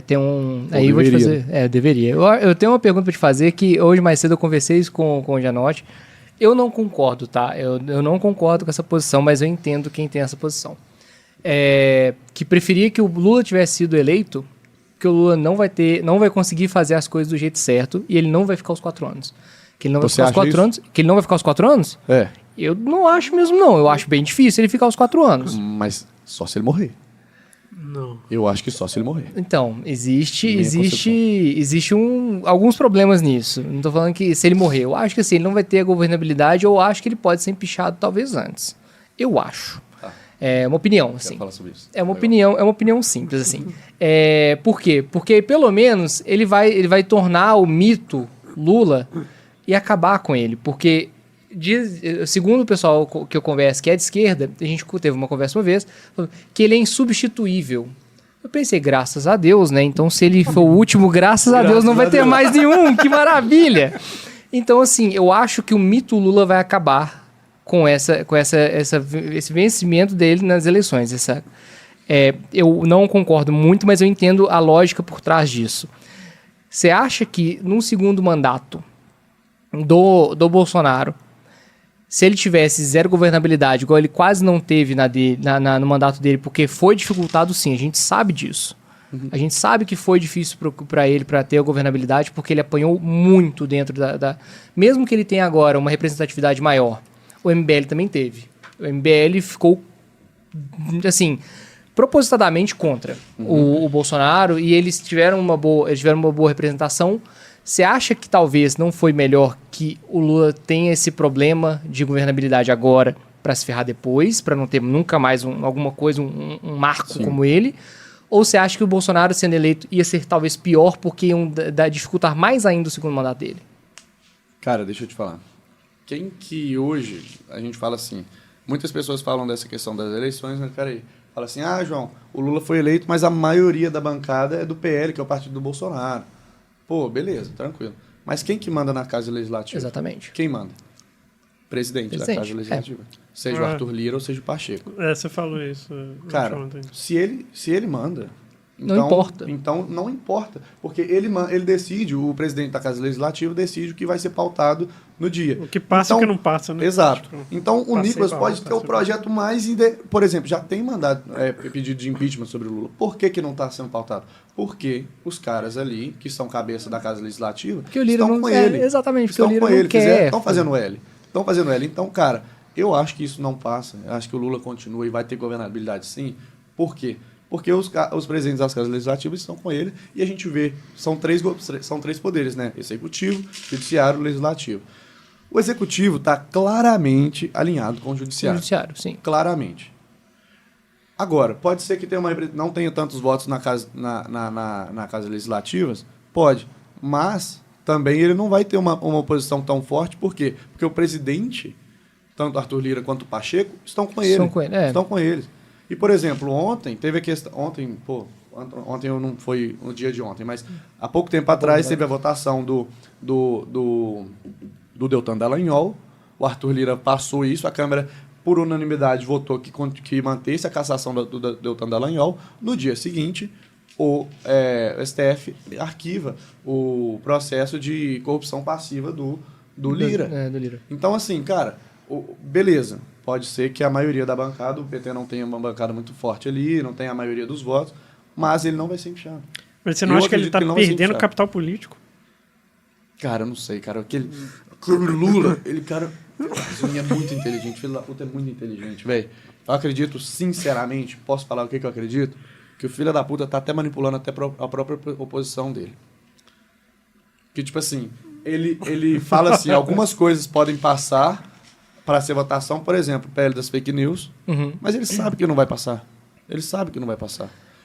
tem um... Aí eu vou te fazer... deveria. Eu tenho uma pergunta para te fazer que hoje mais cedo eu conversei isso com o Janotti. Eu não concordo, tá? Eu não concordo com essa posição, mas eu entendo quem tem essa posição. Que preferia que o Lula tivesse sido eleito, que o Lula não vai conseguir fazer as coisas do jeito certo e ele não vai ficar os 4 anos. Que ele não vai ficar os 4 anos? Que ele não vai ficar os 4 anos? Eu não acho mesmo, não. Eu acho bem difícil ele ficar os 4 anos. Mas só se ele morrer. Não. Eu acho que só se ele morrer. Então, existe alguns problemas nisso. Não tô falando que se ele morrer, eu acho que assim, ele não vai ter a governabilidade, ou acho que ele pode ser empichado talvez antes. Eu acho. Tá. É uma opinião, assim. Quero falar sobre isso. É uma opinião simples, assim. Por quê? Porque pelo menos ele vai tornar o mito Lula e acabar com ele. Porque, segundo o pessoal que eu converso, que é de esquerda, a gente teve uma conversa uma vez, que ele é insubstituível. Eu pensei, graças a Deus, né? Então, se ele for o último, graças a Deus, não vai ter mais nenhum. Que maravilha! Então, assim, eu acho que o mito Lula vai acabar com esse vencimento dele nas eleições. Eu não concordo muito, mas eu entendo a lógica por trás disso. Você acha que num segundo mandato do Bolsonaro, se ele tivesse zero governabilidade, igual ele quase não teve no mandato dele, porque foi dificultado sim, a gente sabe disso. Uhum. A gente sabe que foi difícil para ele para ter a governabilidade, porque ele apanhou muito dentro mesmo que ele tenha agora uma representatividade maior, o MBL também teve. O MBL ficou, assim, propositadamente contra o Bolsonaro, e eles tiveram uma boa representação. Você acha que talvez não foi melhor que o Lula tenha esse problema de governabilidade agora para se ferrar depois, para não ter nunca mais alguma coisa, um marco Sim. como ele? Ou você acha que o Bolsonaro sendo eleito ia ser talvez pior porque iam dificultar mais ainda o segundo mandato dele? Cara, deixa eu te falar. Quem que hoje, a gente fala assim, muitas pessoas falam dessa questão das eleições, mas peraí, fala assim, João, o Lula foi eleito, mas a maioria da bancada é do PL, que é o partido do Bolsonaro. Pô, beleza, tranquilo. Mas quem que manda na Casa Legislativa? Exatamente. Quem manda? Presidente da Casa Legislativa. Seja o Arthur Lira ou seja o Pacheco. Você falou isso. Cara, se ele manda... Então, não importa. Então, não importa. Porque ele decide, o presidente da Casa Legislativa decide o que vai ser pautado no dia. O que passa e o que não passa, né? Exato. Então, o Nicolas pode ter o projeto mais... Por exemplo, já tem mandado pedido de impeachment sobre o Lula. Por que não está sendo pautado? Porque os caras ali, que são cabeça da Casa Legislativa, que o Lira estão não, com ele. Exatamente, porque estão o Lira com não ele, quer. Estão fazendo L. Então, cara, eu acho que isso não passa. Eu acho que o Lula continua e vai ter governabilidade sim. Por quê? Porque os presidentes das casas legislativas estão com ele e a gente vê, são três poderes, né? Executivo, judiciário e legislativo. O executivo está claramente alinhado com o judiciário. O judiciário, sim. Claramente. Agora, pode ser que não tenha tantos votos na casa legislativas? Pode. Mas também ele não vai ter uma oposição tão forte. Por quê? Porque o presidente, tanto Arthur Lira quanto o Pacheco, estão com ele. Estão com eles. E, por exemplo, ontem teve a questão... Ontem eu não foi no dia de ontem, mas há pouco tempo atrás teve a votação do Deltan Dallagnol. O Arthur Lira passou isso, a Câmara, por unanimidade, votou que mantesse a cassação do Deltan Dallagnol. No dia seguinte, o STF arquiva o processo de corrupção passiva do Lira. Do Lira. Então, assim, cara, beleza. Pode ser que a maioria da bancada, o PT não tenha uma bancada muito forte ali, não tenha a maioria dos votos, mas ele não vai ser empichado. Mas você não acha que ele está perdendo capital político? Cara, eu não sei, cara. Aquele Lula, cara é muito inteligente, filho da puta é muito inteligente, velho. Eu acredito, sinceramente, posso falar o que eu acredito? Que o filho da puta tá até manipulando até a própria oposição dele. Que, tipo assim, ele fala assim, algumas coisas podem passar para ser votação, por exemplo, o PL das fake news, mas ele sabe que não vai passar.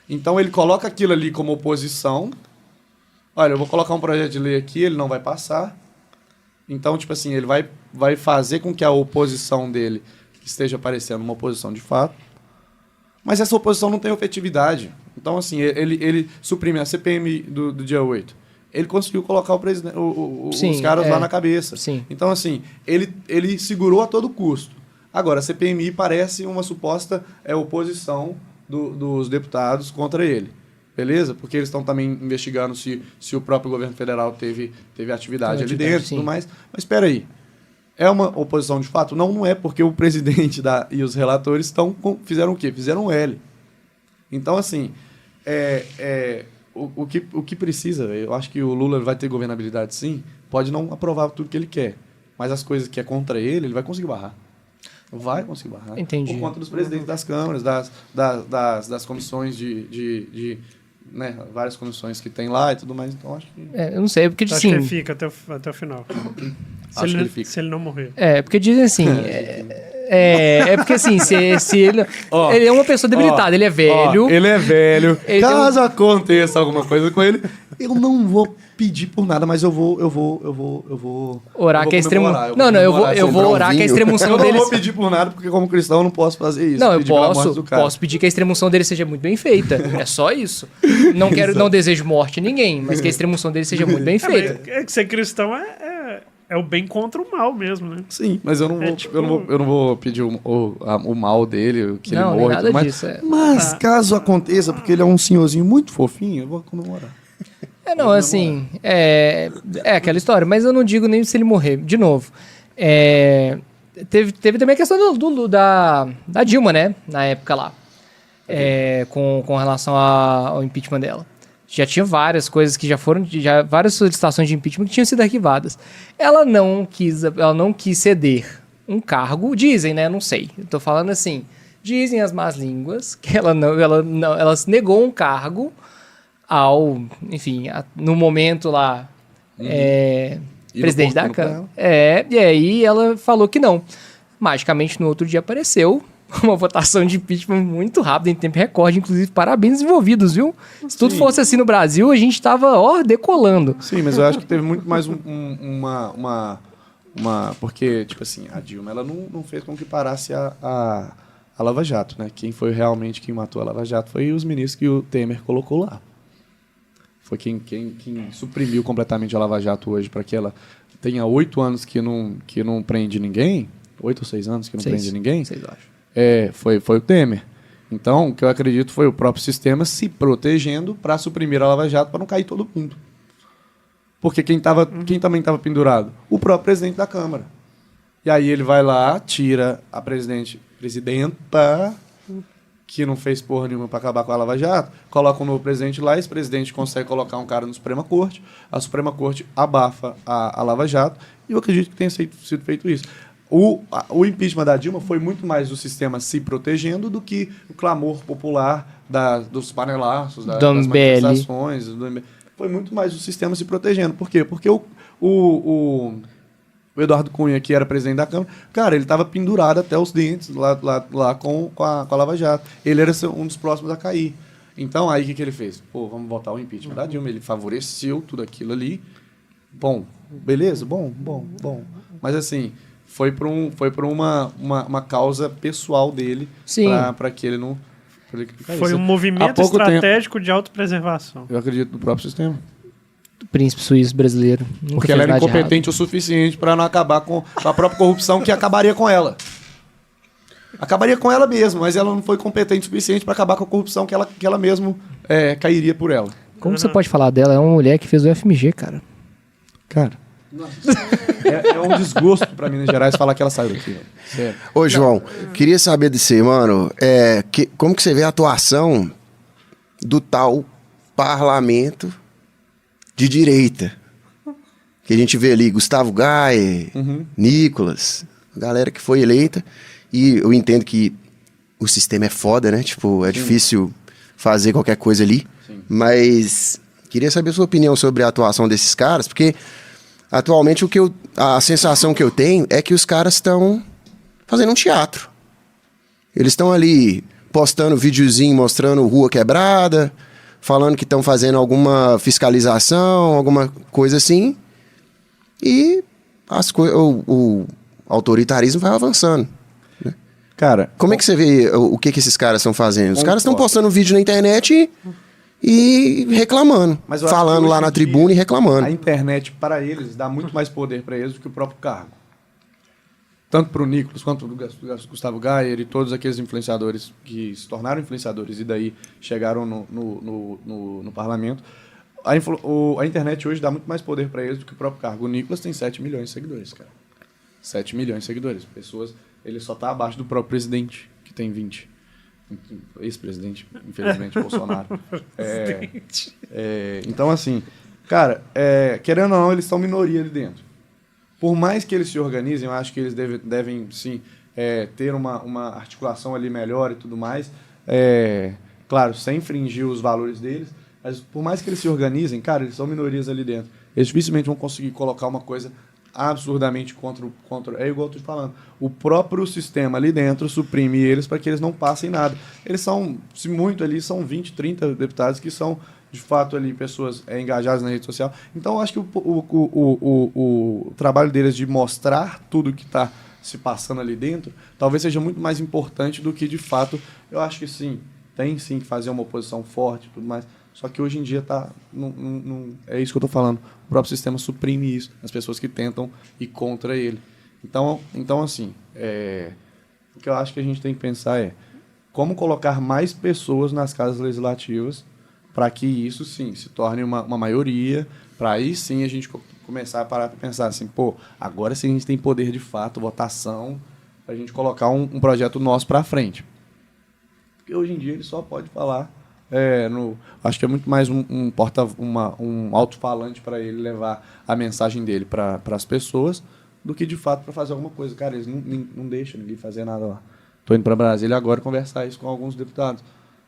Então ele coloca aquilo ali como oposição. Olha, eu vou colocar um projeto de lei aqui, ele não vai passar. Então, tipo assim, ele vai fazer com que a oposição dele esteja parecendo uma oposição de fato, mas essa oposição não tem efetividade. Então, assim, ele suprime a CPMI do dia 8. Ele conseguiu colocar os caras lá na cabeça. Sim. Então, assim, ele segurou a todo custo. Agora, a CPMI parece uma suposta oposição dos deputados contra ele. Beleza? Porque eles estão também investigando se o próprio governo federal teve atividade ali dentro e tudo mais. Mas espera aí. É uma oposição de fato? Não é, porque o presidente e os relatores fizeram o quê? Fizeram um L. Então, assim, o que precisa, eu acho que o Lula vai ter governabilidade sim, pode não aprovar tudo que ele quer, mas as coisas que é contra ele vai conseguir barrar. Vai conseguir barrar. Entendi. Por conta dos presidentes das câmaras, das comissões né, várias comissões que tem lá e tudo mais. Então, acho que... Eu não sei, porque acho assim... que ele fica até o final. Se ele não morrer. Porque dizem assim... porque assim, se ele... ele é uma pessoa debilitada, ele é velho. Ele é velho. Ele Caso aconteça alguma coisa com ele, eu não vou pedir por nada, mas eu vou orar que a extremo... eu vou orar que a extremunção eu dele... Eu não vou pedir por nada, porque como cristão eu não posso fazer isso. Não, eu posso pedir que a extremunção dele seja muito bem feita. É só isso. Não desejo morte a ninguém, mas que a extremunção dele seja muito bem feita. É que ser cristão é o bem contra o mal mesmo, né? Sim, mas eu não vou, eu não vou pedir o mal dele, que ele morra. Nada disso. Mas caso aconteça, porque ele é um senhorzinho muito fofinho, eu vou comemorar. Assim, é aquela história, mas eu não digo nem se ele morrer. De novo, teve também a questão da Dilma, né? Na época lá, com relação ao impeachment dela. Já tinha várias coisas que várias solicitações de impeachment que tinham sido arquivadas. Ela não quis ceder um cargo, dizem, né? Não sei. Eu tô falando assim, dizem as más línguas que ela negou um cargo no momento lá, presidente da Câmara. E aí ela falou que não. Magicamente, no outro dia apareceu uma votação de impeachment muito rápida, em tempo recorde. Inclusive, parabéns envolvidos, viu? Se tudo fosse assim no Brasil, a gente tava, decolando. Sim, mas eu acho que teve muito mais porque, tipo assim, a Dilma, ela não fez com que parasse a Lava Jato, né? Quem matou a Lava Jato foi os ministros que o Temer colocou lá. Foi quem suprimiu completamente a Lava Jato hoje para que ela tenha 8 anos que não prende ninguém. 8 ou 6 anos que não prende ninguém. 6, eu acho. Foi o Temer. Então, o que eu acredito foi o próprio sistema se protegendo para suprimir a Lava Jato para não cair todo mundo. Porque quem também estava pendurado? O próprio presidente da Câmara. E aí ele vai lá, tira a presidenta, que não fez porra nenhuma para acabar com a Lava Jato, coloca um novo presidente lá, esse presidente consegue colocar um cara na Suprema Corte, a Suprema Corte abafa a Lava Jato, e eu acredito que tenha sido feito isso. O impeachment da Dilma foi muito mais o sistema se protegendo do que o clamor popular dos panelaços, das manifestações. Foi muito mais o sistema se protegendo. Por quê? Porque o Eduardo Cunha, que era presidente da Câmara, cara, ele estava pendurado até os dentes lá com a Lava Jato. Ele era um dos próximos a cair. Então, aí o que ele fez? Vamos votar o impeachment da Dilma. Ele favoreceu tudo aquilo ali. Bom, beleza? Bom. Mas, assim, foi por uma causa pessoal dele para que ele não... Foi um movimento estratégico de autopreservação. Eu acredito no próprio sistema. Do príncipe suíço brasileiro. Porque ela era incompetente o suficiente para não acabar com a própria corrupção que acabaria com ela. Acabaria com ela mesma, mas ela não foi competente o suficiente para acabar com a corrupção que ela mesma cairia por ela. Como você pode falar dela? É uma mulher que fez o FMG, cara. Cara... É um desgosto pra Minas Gerais falar que ela saiu daqui. Sério. Ô, João, queria saber de você, mano. Como que você vê a atuação do tal parlamento de direita? Que a gente vê ali Gustavo Gayer, Nicolas, a galera que foi eleita. E eu entendo que o sistema é foda, né? Tipo, é difícil fazer qualquer coisa ali. Sim. Mas queria saber a sua opinião sobre a atuação desses caras, porque... Atualmente, a sensação que eu tenho é que os caras estão fazendo um teatro. Eles estão ali postando videozinho mostrando rua quebrada, falando que estão fazendo alguma fiscalização, alguma coisa assim. E o autoritarismo vai avançando. Né? Cara, como é que você vê o que esses caras estão fazendo? Os caras estão postando vídeo na internet e reclamando, falando lá na tribuna e reclamando. A internet, para eles, dá muito mais poder para eles do que o próprio cargo. Tanto para o Nicolas, quanto para o Gustavo Gayer e todos aqueles influenciadores que se tornaram influenciadores e daí chegaram no parlamento. A internet hoje dá muito mais poder para eles do que o próprio cargo. O Nicolas tem 7 milhões de seguidores, cara. 7 milhões de seguidores. Pessoas, ele só está abaixo do próprio presidente, que tem 20. Ex-presidente, infelizmente, Bolsonaro. Então, assim, cara, querendo ou não, eles são minoria ali dentro. Por mais que eles se organizem, eu acho que eles devem sim, ter uma articulação ali melhor e tudo mais, claro, sem infringir os valores deles, mas por mais que eles se organizem, cara, eles são minorias ali dentro. Eles dificilmente vão conseguir colocar uma coisa absurdamente contra... É igual eu estou te falando. O próprio sistema ali dentro suprime eles para que eles não passem nada. Eles são, se muito ali, são 20, 30 deputados que são, de fato, ali pessoas engajadas na rede social. Então, eu acho que o trabalho deles de mostrar tudo que está se passando ali dentro, talvez seja muito mais importante do que, de fato, eu acho que sim, tem sim que fazer uma oposição forte e tudo mais. Só que hoje em dia é isso que eu estou falando. O próprio sistema suprime isso, as pessoas que tentam ir contra ele. Então assim, o que eu acho que a gente tem que pensar é como colocar mais pessoas nas casas legislativas para que isso, sim, se torne uma maioria, para aí sim a gente começar a parar para pensar assim, agora sim a gente tem poder de fato, votação, para a gente colocar um projeto nosso para frente. Porque hoje em dia ele só pode falar... acho que é muito mais um alto-falante para ele levar a mensagem dele para as pessoas do que, de fato, para fazer alguma coisa. Cara, eles não deixam ninguém fazer nada lá. Estou indo para Brasília agora conversar isso com alguns deputados.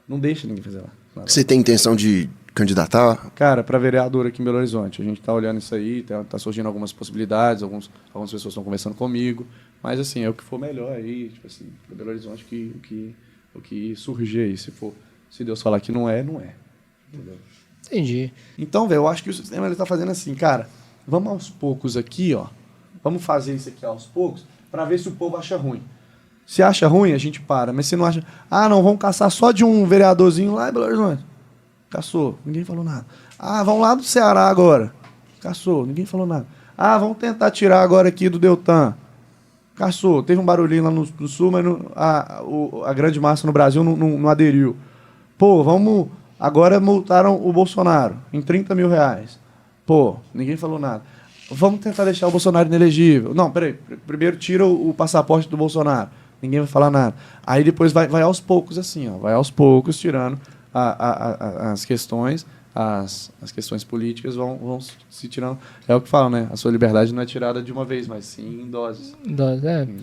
Não deixa ninguém fazer lá. Nada. Você tem intenção de candidatar? Cara, para vereador aqui em Belo Horizonte. A gente está olhando isso aí, tá surgindo algumas possibilidades, algumas pessoas estão conversando comigo. Mas, assim, é o que for melhor aí, tipo assim, para Belo Horizonte, o que surgir aí, se Deus falar que não é, não é. Entendeu? Entendi. Então, velho, eu acho que o sistema ele tá fazendo assim, cara, vamos aos poucos aqui, ó. Vamos fazer isso aqui aos poucos para ver se o povo acha ruim. Se acha ruim, a gente para. Mas se não acha... não, vamos caçar só de um vereadorzinho lá em Belo Horizonte. Caçou, ninguém falou nada. Vamos lá do Ceará agora. Caçou, ninguém falou nada. Vamos tentar tirar agora aqui do Deltan. Caçou, teve um barulhinho lá no sul, mas a grande massa no Brasil não aderiu. Vamos... Agora multaram o Bolsonaro em R$30 mil. Ninguém falou nada. Vamos tentar deixar o Bolsonaro inelegível. Não, peraí. Primeiro tira o passaporte do Bolsonaro. Ninguém vai falar nada. Aí depois vai aos poucos assim, ó. Vai aos poucos tirando as questões. As questões políticas vão se tirando. É o que falam, né? A sua liberdade não é tirada de uma vez, mas sim em doses.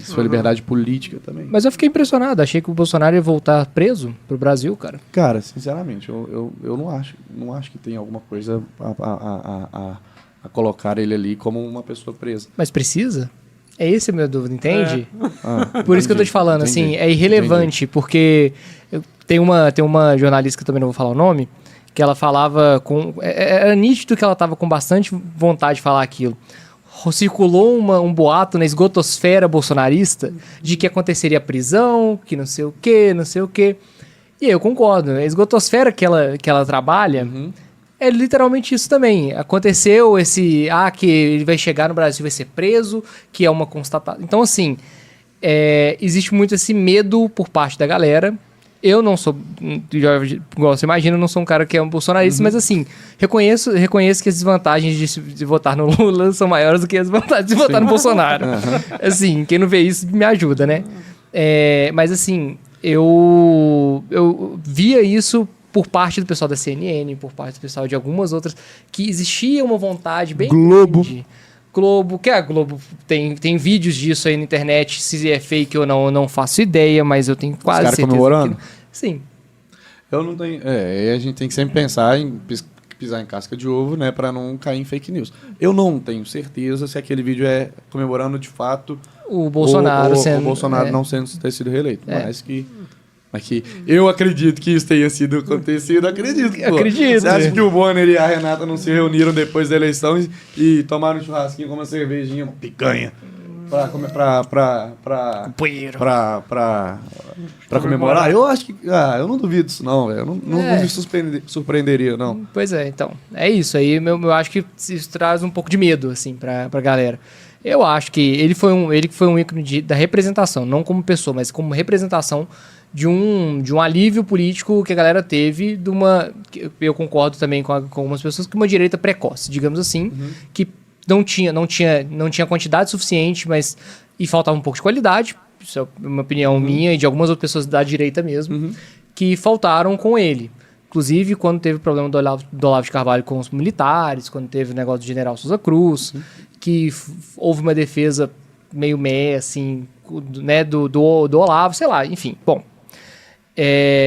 Sua liberdade política também. Mas eu fiquei impressionado. Achei que o Bolsonaro ia voltar preso pro Brasil, cara. Cara, sinceramente, eu não acho que tem alguma coisa a colocar ele ali como uma pessoa presa. Mas precisa? É esse a minha dúvida, entende? Por isso que eu tô te falando, assim, é irrelevante, porque tem uma jornalista que eu também não vou falar o nome, que ela falava com... Era nítido que ela estava com bastante vontade de falar aquilo. Circulou um boato na esgotosfera bolsonarista de que aconteceria prisão, que não sei o quê. E aí eu concordo. A esgotosfera que ela trabalha é literalmente isso também. Aconteceu que ele vai chegar no Brasil e vai ser preso, que é uma constatação. Então, assim, existe muito esse medo por parte da galera. Eu não sou, igual você imagina, eu não sou um cara que é um bolsonarista, mas assim, reconheço que as desvantagens de votar no Lula são maiores do que as vantagens de votar no Bolsonaro. Assim, quem não vê isso me ajuda, né? Mas assim, eu via isso por parte do pessoal da CNN, por parte do pessoal de algumas outras, que existia uma vontade bem grande. Globo, que a Globo tem vídeos disso aí na internet, se é fake ou não, eu não faço ideia, mas eu tenho quase certeza comemorando? Sim. Eu não tenho... a gente tem que sempre pensar em pisar em casca de ovo, né, para não cair em fake news. Eu não tenho certeza se aquele vídeo é comemorando de fato o Bolsonaro o Bolsonaro não ter sido reeleito, mas que eu acredito que isso tenha sido acontecido, acredito. Você acha que o Bonner e a Renata não se reuniram depois da eleição e tomaram um churrasquinho com uma cervejinha, uma picanha, pra comemorar? Eu acho que... eu não duvido disso não, velho. Não me surpreenderia, não. Pois é, então. É isso aí. Eu acho que isso traz um pouco de medo, assim, pra galera. Eu acho que ele foi um ícone da representação, não como pessoa, mas como representação de um alívio político que a galera teve eu concordo também com algumas pessoas, que uma direita precoce, digamos assim, que não tinha quantidade suficiente, e faltava um pouco de qualidade, isso é uma opinião minha e de algumas outras pessoas da direita mesmo, que faltaram com ele. Inclusive, quando teve o problema do Olavo de Carvalho com os militares, quando teve o negócio do general Souza Cruz, que houve uma defesa meio assim, né, do Olavo, sei lá, enfim, bom.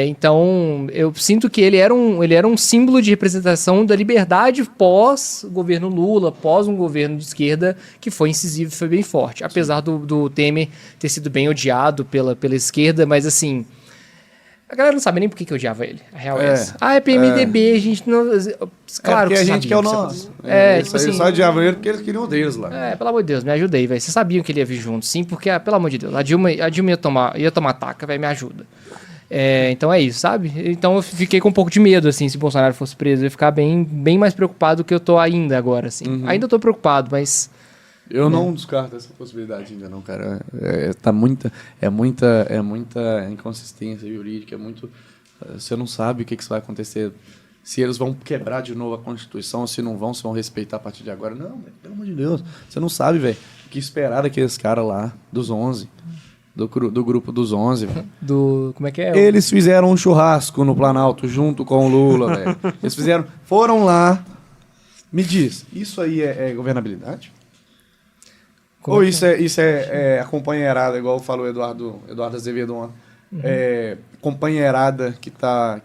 Então, eu sinto que ele era um símbolo de representação da liberdade pós-governo Lula, pós um governo de esquerda que foi incisivo e foi bem forte. Apesar do Temer ter sido bem odiado pela esquerda, mas assim, a galera não sabe nem por que odiava ele. A real é essa. É PMDB, a gente não... Claro que a gente quer o nosso. Tipo assim, só odiava ele porque eles queriam o deles lá. Pelo amor de Deus, me ajuda aí, velho. Vocês sabiam que ele ia vir junto, sim, porque, pelo amor de Deus, a Dilma ia tomar taca, velho, me ajuda. Então é isso, sabe? Então eu fiquei com um pouco de medo, assim, se Bolsonaro fosse preso. Eu ia ficar bem mais preocupado do que eu tô ainda agora, assim. Ainda tô preocupado, mas... Eu não descarto essa possibilidade ainda não, cara. É muita inconsistência jurídica, você não sabe o que vai acontecer, se eles vão quebrar de novo a Constituição, se não vão, se vão respeitar a partir de agora. Não, pelo amor de Deus. Você não sabe, velho, o que esperar daqueles caras lá, dos 11... Do grupo dos 11, velho. Como é que é? Eles fizeram um churrasco no Planalto junto com o Lula, velho. Eles foram lá. Me diz, isso aí é governabilidade? Ou isso é a companheirada, igual falou o Eduardo Azevedo ontem? Companheirada que tá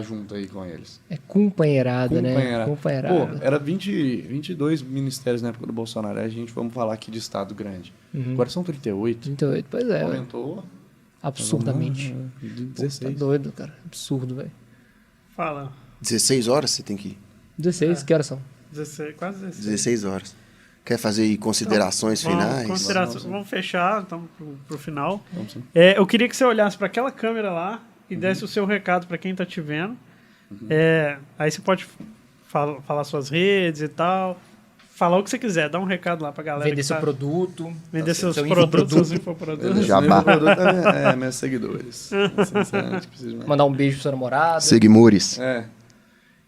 junto aí com eles. É companheirada, né? Companheirada. Pô, era 22 ministérios na época do Bolsonaro. Vamos falar aqui de estado grande. Agora são 38. 38, pois é. Aumentou. Absurdamente. 16. Tá doido, cara. Absurdo, velho. Fala. 16 horas você tem que ir? 16, que horas são? 16, quase 16. 16 horas. Quer fazer aí considerações finais? Vamos fechar, então, pro final. Eu queria que você olhasse para aquela câmera lá e desse o seu recado para quem tá te vendo. Aí você pode falar suas redes e tal. Falar o que você quiser, dar um recado lá pra galera. Vender seu produto. Vender seus produtos, seus infoprodutos. Meu produto é meus seguidores. Mandar um beijo pro seu namorado. Seguimores.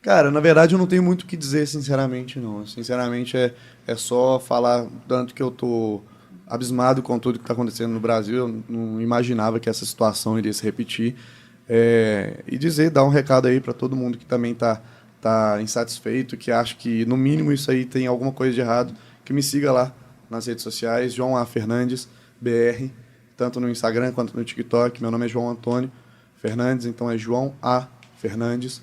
Cara, na verdade eu não tenho muito o que dizer, sinceramente, não. Sinceramente, é só falar tanto que eu tô abismado com tudo que tá acontecendo no Brasil. Eu não imaginava que essa situação iria se repetir. E dar um recado aí para todo mundo que também tá insatisfeito, que acha que, no mínimo, isso aí tem alguma coisa de errado, que me siga lá nas redes sociais, João A. Fernandes, BR, tanto no Instagram quanto no TikTok. Meu nome é João Antônio Fernandes, então é João A. Fernandes.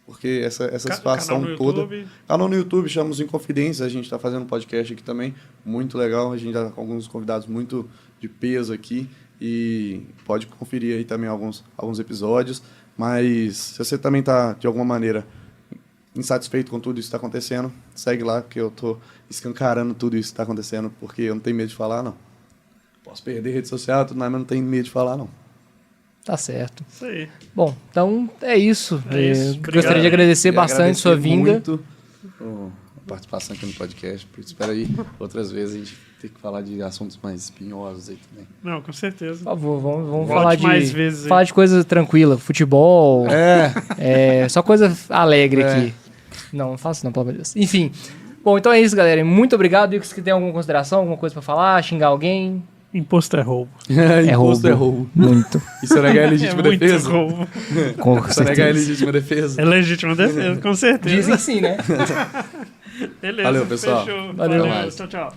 Porque essa situação toda... Canal no YouTube, chamamos Inconfidência, a gente está fazendo um podcast aqui também, muito legal, a gente está com alguns convidados muito de peso aqui, e pode conferir aí também alguns episódios. Mas se você também está, de alguma maneira, insatisfeito com tudo isso que está acontecendo, segue lá, porque eu estou escancarando tudo isso que está acontecendo, porque eu não tenho medo de falar, não. Posso perder rede social, tudo mais, mas não tenho medo de falar, não. Tá certo. Isso aí. Bom, então é isso. Gostaria de agradecer bastante sua vinda. Muito a participação aqui no podcast. Espero aí, outras vezes, a gente ter que falar de assuntos mais espinhosos aí também. Não, com certeza. Por favor, vamos falar mais vezes falar de coisa tranquila. Futebol. Só coisa alegre aqui. Não faço não, pelo amor de Deus. Enfim. Bom, então é isso, galera. Muito obrigado. E se tem alguma consideração, alguma coisa pra falar, xingar alguém... Imposto é roubo. Imposto é roubo. Muito. Isso é negar a legítima defesa? Roubo. Isso é negar a legítima defesa? É legítima defesa, com certeza. Dizem sim, né? Beleza. Valeu, pessoal. Fechou. Valeu. Tchau, tchau.